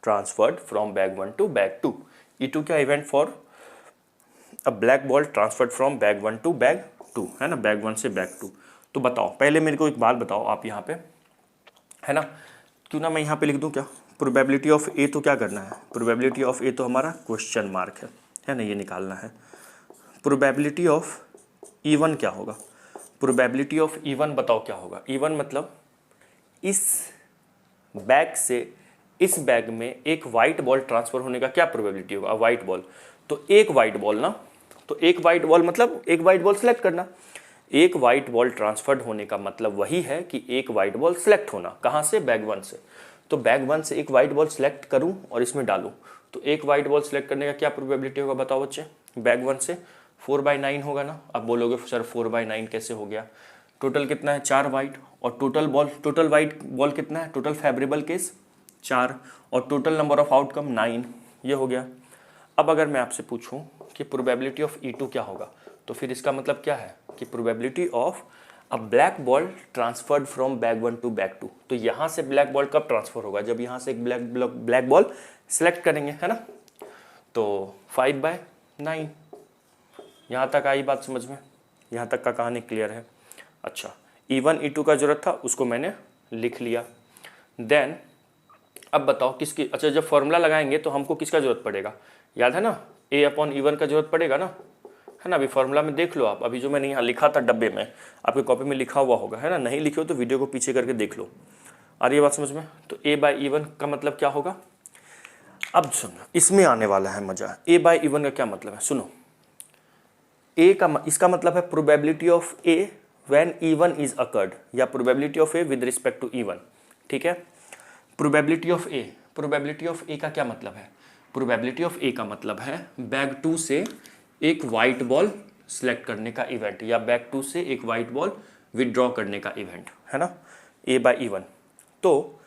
transferred from bag 1 to bag 2। E2 क्या, event for a black ball transferred from bag 1 to bag 2, है ना, बैग 1 से बैग 2। तो बताओ, पहले मेरे को एक बात बताओ आप यहाँ पे, है ना, क्यों ना मैं यहाँ पे लिख दूँ क्या, प्रोबेबिलिटी ऑफ ए तो क्या करना है, प्रोबेबिलिटी ऑफ ए तो हमारा क्वेश्चन मार्क है ना, ये निकालना है। प्रोबेबिलिटी ऑफ E1 क्या होगा, प्रोबेबिलिटी ऑफ E1 बताओ क्या होगा। E1 मतलब इस बैग से इस बैग में एक वाइट बॉल ट्रांसफर होने का क्या प्रोबेबिलिटी होगा, वाइट बॉल। तो एक वाइट बॉल ना तो एक वाइट बॉल मतलब एक वाइट बॉल सेलेक्ट करना। एक वाइट बॉल ट्रांसफर्ड होने का मतलब वही है कि एक वाइट बॉल सेलेक्ट होना। कहाँ से? बैग 1 से। तो बैग 1 से एक वाइट बॉल सेलेक्ट करूं और इसमें डालूं, तो एक वाइट बॉल सेलेक्ट करने का क्या प्रोबेबिलिटी होगा बताओ बच्चे? बैग 1 से 4/9 होगा ना। अब बोलोगे सर 4/9 कैसे हो गया? टोटल कितना है? 4 वाइट, और टोटल वाइट बॉल कितना है? टोटल फेवरेबल केस 4, और टोटल नंबर ऑफ आउटकम 9, ये हो गया। अब अगर मैं आपसे पूछूं कि प्रोबेबिलिटी ऑफ E2 क्या होगा, तो फिर इसका मतलब क्या है कि probability of a black ball transferred from bag 1 to bag 2। तो यहाँ से ब्लैक बॉल कब ट्रांसफर होगा? जब यहाँ से एक ब्लैक बॉल सेलेक्ट करेंगे, है ना। तो 5/9। यहाँ तक आई बात समझ में? यहाँ तक का कहानी क्लियर है? अच्छा, E1 E2 का जरूरत था, उसको मैंने लिख लिया। देन अब बताओ किसकी, अच्छा जब फॉर्मूला लगाएंगे तो हमको किसका जरूरत पड़ेगा? याद है ना, A/E1 का जरूरत पड़ेगा ना, है ना। अभी फॉर्मूला में देख लो आप, अभी जो मैंने यहाँ लिखा था डब्बे में, आपके कॉपी में लिखा हुआ होगा, है ना। नहीं लिखे हो तो वीडियो को पीछे करके देख लो। आ रही है बात समझ में? तो A/E1 का मतलब क्या होगा? अब सुनो, इसमें आने वाला है मजा। A/E1 का क्या मतलब है? सुनो, इसका मतलब है probability of A when E1 is occurred, या probability of A with respect to E1। ठीक है, प्रोबेबिलिटी ऑफ A का क्या मतलब है? प्रोबेबिलिटी ऑफ A का मतलब है बैग 2 से एक वाइट बॉल सेलेक्ट करने का इवेंट, या बैग 2 से एक वाइट बॉल विदड्रॉ करने का इवेंट, है ना। A/E1। तो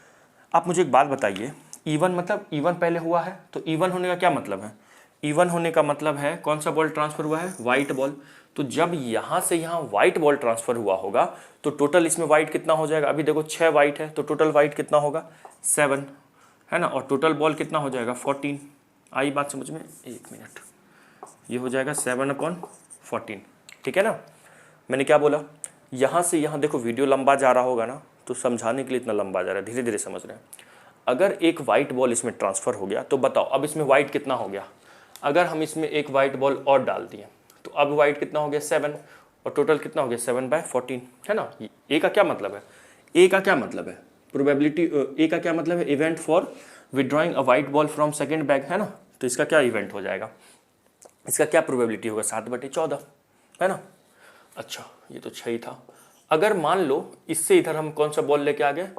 आप मुझे एक बात बताइए, E1 मतलब E1 पहले हुआ है, तो E1 होने का क्या मतलब है? E1 होने का मतलब है कौन सा बॉल ट्रांसफर हुआ है? White ball. तो जब यहाँ से यहाँ वाइट बॉल ट्रांसफर हुआ होगा तो टोटल इसमें वाइट कितना हो जाएगा? अभी देखो 6 वाइट है, तो टोटल वाइट कितना होगा? 7, है ना। और टोटल बॉल कितना हो जाएगा? 14। आई बात समझ में? एक मिनट, ये हो जाएगा 7/14। ठीक है ना। मैंने क्या बोला? यहाँ से यहाँ देखो, वीडियो लंबा जा रहा होगा ना, तो समझाने के लिए इतना लंबा जा रहा है, धीरे धीरे समझ रहे हैं। अगर एक वाइट बॉल इसमें ट्रांसफर हो गया तो बताओ अब इसमें वाइट कितना हो गया? अगर हम इसमें एक वाइट बॉल और डाल दिए तो अब वाइट कितना हो गया? 7, और टोटल कितना हो गया? 7/14, है ना। ए का क्या मतलब है? ए का क्या मतलब है? प्रोबेबिलिटी ए का क्या मतलब है? Event for withdrawing a white ball from second bag, है ना। तो इसका क्या इवेंट हो जाएगा? इसका क्या प्रोबेबिलिटी होगा? 7/14, है ना। अच्छा, ये तो 6 ही था। अगर मान लो इससे इधर हम कौन सा बॉल लेके आ गए?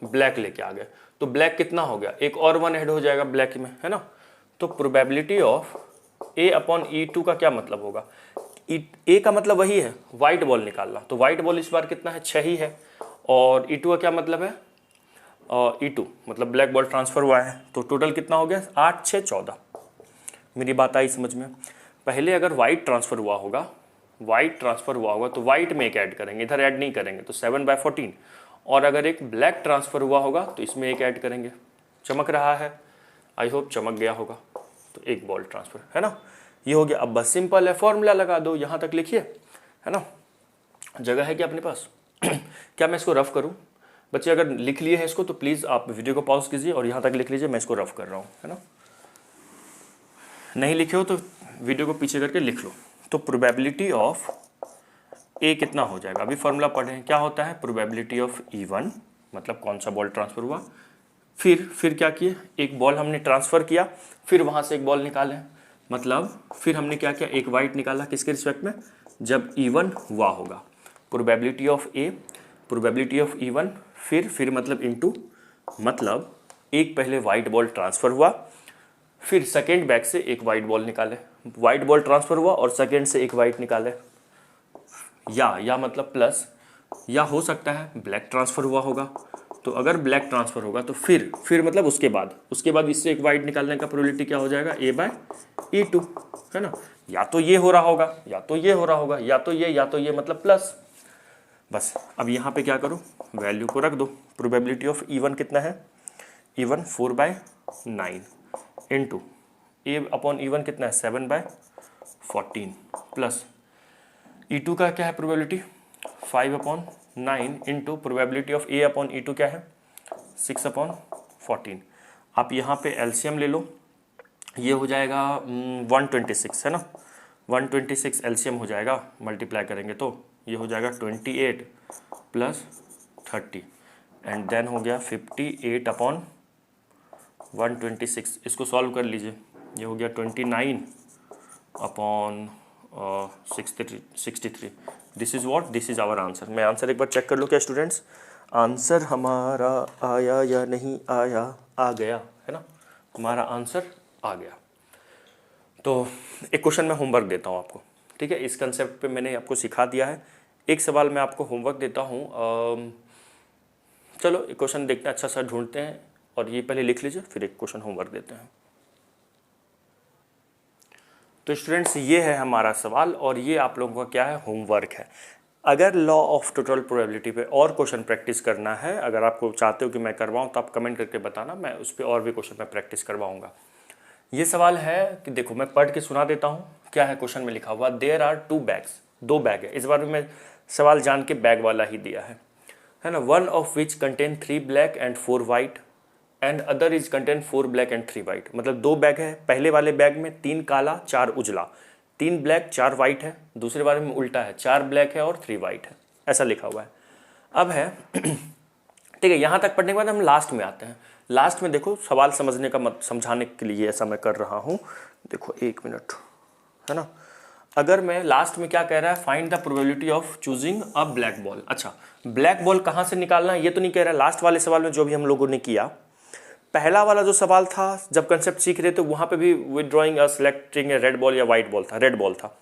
ब्लैक लेके आ गए, तो ब्लैक कितना हो गया? एक और 1 ऐड हो जाएगा ब्लैक में, है ना। तो प्रोबेबिलिटी ऑफ A/E2 का क्या मतलब होगा? ए का मतलब वही है वाइट बॉल निकालना, तो वाइट बॉल इस बार कितना है? 6 ही है। और E2 का क्या मतलब है? E2 मतलब ब्लैक बॉल ट्रांसफर हुआ है, तो टोटल कितना हो गया? 8, 6, 14। मेरी बात आई समझ में? पहले अगर वाइट ट्रांसफर हुआ होगा तो वाइट में एक ऐड करेंगे, इधर ऐड नहीं करेंगे, तो 7/14। और अगर एक ब्लैक ट्रांसफर हुआ होगा तो इसमें एक ऐड करेंगे। चमक रहा है? आई होप चमक गया होगा। तो एक बॉल ट्रांसफर, है ना। ये हो गया। अब बस सिंपल है, फॉर्मूला लगा दो, यहाँ तक लिखिए, है ना। जगह है क्या अपने पास? क्या मैं इसको रफ करूँ? बच्चे अगर लिख लिए हैं इसको तो प्लीज़ आप वीडियो को पॉज कीजिए और यहाँ तक लिख लीजिए, मैं इसको रफ कर रहा हूँ, है ना। नहीं लिखे हो तो वीडियो को पीछे करके लिख लो। तो प्रोबेबिलिटी ऑफ ए कितना हो जाएगा? अभी फॉर्मूला पढ़ें, क्या होता है? प्रोबेबिलिटी ऑफ E1 मतलब कौन सा बॉल ट्रांसफर हुआ, फिर क्या किए? एक बॉल हमने ट्रांसफर किया, फिर वहाँ से एक बॉल निकाले, मतलब फिर हमने क्या किया? एक वाइट निकाला, किसके रिस्पेक्ट में? जब E1 हुआ होगा। प्रोबेबिलिटी ऑफ E1, फिर मतलब इनटू, मतलब एक पहले वाइट बॉल ट्रांसफर हुआ, फिर सेकेंड बैग से एक वाइट बॉल निकाले, वाइट बॉल ट्रांसफर हुआ और सेकेंड से एक वाइट निकाले, या मतलब प्लस, या हो सकता है ब्लैक ट्रांसफर हुआ होगा। तो अगर ब्लैक ट्रांसफर होगा तो फिर मतलब उसके बाद इससे एक वाइट निकालने का प्रोबेबिलिटी क्या हो जाएगा? A/E2, है ना। या तो ये हो रहा होगा, या तो ये हो रहा होगा, या तो ये मतलब प्लस। बस अब यहाँ पे क्या करो? वैल्यू को रख दो। प्रोबेबिलिटी ऑफ E1 कितना है? E1 4/9 इंटू A/E1 कितना है? 7/14 प्लस E2 का क्या है probability? 5/9 into probability of A/E2 क्या है? 6/14। आप यहाँ पे एलसीएम ले लो, ये हो जाएगा 126, है ना। 126 एलसीएम हो जाएगा, मल्टीप्लाई करेंगे तो ये हो जाएगा 28 प्लस 30 एंड देन हो गया 58/126। इसको सॉल्व कर लीजिए, ये हो गया 29 upon 63। This is what, this is our answer. मैं आंसर एक बार चेक कर लूँ क्या स्टूडेंट्स, आंसर हमारा आया या नहीं आया, आ गया है ना, हमारा आंसर आ गया। तो एक क्वेश्चन मैं होमवर्क देता हूँ आपको, ठीक है, इस कंसेप्ट पे मैंने आपको सिखा दिया है। एक सवाल मैं आपको होमवर्क देता हूँ, चलो एक क्वेश्चन देखते हैं, अच्छा सा ढूंढते हैं, और ये पहले लिख लीजिए फिर एक क्वेश्चन होमवर्क देते हैं। तो स्टूडेंट्स ये है हमारा सवाल और ये आप लोगों का क्या है, होमवर्क है। अगर लॉ ऑफ टोटल प्रोबेबिलिटी पे और क्वेश्चन प्रैक्टिस करना है, अगर आपको चाहते हो कि मैं करवाऊँ तो आप कमेंट करके बताना, मैं उस पर और भी क्वेश्चन मैं प्रैक्टिस करवाऊँगा। ये सवाल है कि देखो मैं पढ़ के सुना देता हूँ, क्या है क्वेश्चन में लिखा हुआ, देयर आर 2 बैग्स, 2 बैग है, इस बार में सवाल जान के बैग वाला ही दिया है ना। One of which contain 3 black and 4 white and other is contain 4 black and 3 white. मतलब 2 बैग है, पहले वाले बैग में 3 काला 4 उजला, 3 ब्लैक 4 वाइट है, दूसरे वाले में उल्टा है, 4 ब्लैक है और 3 वाइट है, ऐसा लिखा हुआ है। अब है ठीक है, यहाँ तक पढ़ने के बाद हम लास्ट में आते हैं। लास्ट में देखो सवाल समझने का समझाने के लिए ऐसा मैं कर रहा हूँ, देखो 1 मिनट है ना। अगर मैं लास्ट में क्या कह रहा है, find the probability of choosing a black ball. अच्छा, ब्लैक बॉल कहाँ से निकालना है ये तो नहीं कह रहा। लास्ट वाले सवाल में जो भी हम लोगों ने किया, पहला वाला जो सवाल था जब कंसेप्ट सीख रहे थे वहाँ पे भी विदड्रॉइंग सेलेक्टिंग ए रेड बॉल या वाइट बॉल था, रेड बॉल था,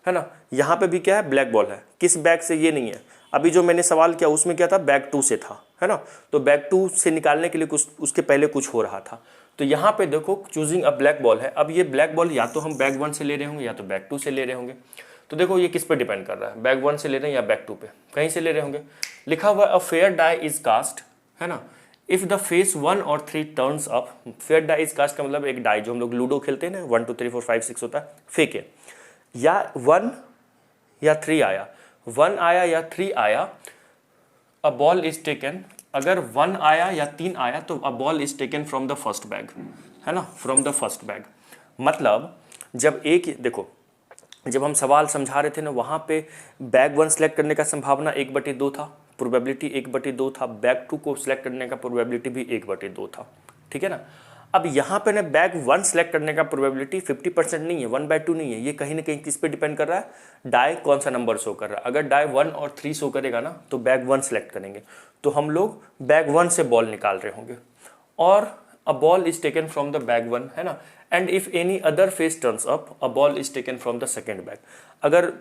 है ना। यहाँ पे भी क्या है, ब्लैक बॉल है। किस बैग से ये नहीं है, अभी जो मैंने सवाल किया उसमें क्या था, बैग 2 से था, है ना। तो बैग 2 से निकालने के लिए कुछ उसके पहले कुछ हो रहा था। तो यहाँ पे देखो चूजिंग अ ब्लैक बॉल है। अब ये ब्लैक बॉल या तो हम बैग 1 से ले रहे होंगे या तो बैग 2 से ले रहे होंगे। तो देखो ये किस पे डिपेंड कर रहा है, बैग 1 से ले रहे हैं या बैग 2 पे, कहीं से ले रहे होंगे। लिखा हुआ a fair die is cast, है ना, इफ द फेस 1 और 3 turns up. Fair die is cast का मतलब एक डाई जो हम लोग लूडो खेलते हैं ना, 1 2 3 4 5 6 होता है, फेंके, या 1 या 3 आया, 1 आया या 3 आया, अ बॉल इज टेकन। अगर 1 आया या 3 आया तो a ball is taken from the first bag, है ना, फ्रॉम द फर्स्ट बैग। मतलब जब एक, देखो जब हम सवाल समझा रहे थे ना, वहाँ पे बैग 1 सेलेक्ट करने का संभावना 1/2 था, प्रोबेबिलिटी 1/2 था। बैग 2 को सिलेक्ट करने का प्रोबेबिलिटी भी 1/2 था, ठीक है ना। अब यहाँ पे ना बैग 1 सेलेक्ट करने का प्रोबेबिलिटी 50% नहीं है, 1/2 नहीं है। ये कहीं ना कहीं किस पे डिपेंड कर रहा है, डाई कौन सा नंबर शो कर रहा है। अगर डाई 1 और 3 शो करेगा ना तो बैग 1 सेलेक्ट करेंगे, तो हम लोग बैग 1 से बॉल निकाल रहे होंगे। और a ball is taken from the bag 1, है ना, and if any other face turns up a ball is taken from the second bag. अगर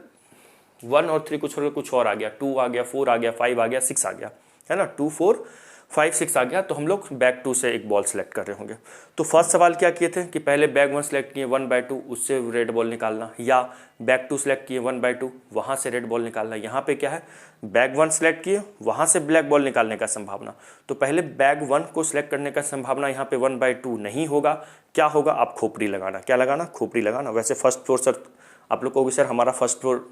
1 और 3 कुछ और आ गया, 2 आ गया, 4 आ गया, 5 आ गया, 6 आ गया, है ना, 2 4 5 6 आ गया, तो हम लोग बैग 2 से एक बॉल सेलेक्ट कर रहे होंगे। तो फर्स्ट सवाल क्या किए थे कि पहले बैग 1 सेलेक्ट किए 1/2, उससे रेड बॉल निकालना, या बैग 2 सेलेक्ट किए 1/2, वहाँ से रेड बॉल निकालना। यहाँ पे क्या है, बैग 1 सेलेक्ट किए, वहाँ से ब्लैक बॉल निकालने का संभावना। तो पहले बैग 1 को सिलेक्ट करने का संभावना यहाँ पे 1/2 नहीं होगा। क्या होगा, आप खोपड़ी लगाना, क्या लगाना, खोपड़ी लगाना। वैसे फर्स्ट फ्लोर सर आप लोग कहोगे सर हमारा फर्स्ट फ्लोर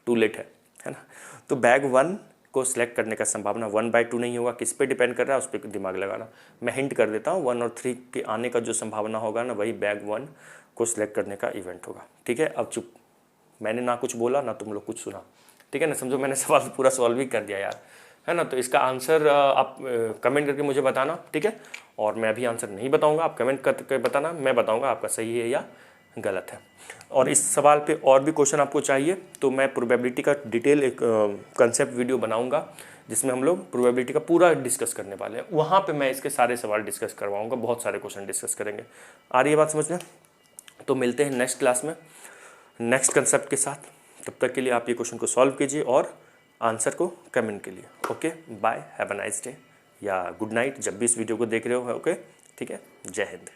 टू लेट है ना। तो बैग 1 को सिलेक्ट करने का संभावना 1/2 नहीं होगा। किस पे डिपेंड कर रहा है, उस पर दिमाग लगाना। मैं हिंट कर देता हूँ, 1 और 3 के आने का जो संभावना होगा ना, वही बैग 1 को सिलेक्ट करने का इवेंट होगा, ठीक है। अब चुप, मैंने ना कुछ बोला ना तुम लोग कुछ सुना, ठीक है ना। समझो मैंने सवाल पूरा सॉल्व भी कर दिया यार, है ना। तो इसका आंसर आप कमेंट करके मुझे बताना, ठीक है। और मैं अभी आंसर नहीं बताऊँगा, आप कमेंट करके बताना, मैं बताऊँगा आपका सही है या गलत है। और इस सवाल पे और भी क्वेश्चन आपको चाहिए तो मैं प्रोबेबिलिटी का डिटेल एक कंसेप्ट वीडियो बनाऊंगा, जिसमें हम लोग प्रोबेबिलिटी का पूरा डिस्कस करने वाले हैं। वहाँ पे मैं इसके सारे सवाल डिस्कस करवाऊंगा, बहुत सारे क्वेश्चन डिस्कस करेंगे। आ रही है बात समझ में? तो मिलते हैं नेक्स्ट क्लास में नेक्स्ट कंसेप्ट के साथ। तब तक के लिए आप ये क्वेश्चन को सॉल्व कीजिए और आंसर को कमेंट के लिए। Okay, bye, have a nice day या गुड नाइट, जब भी इस वीडियो को देख रहे हो। ओके, ठीक है, जय हिंद।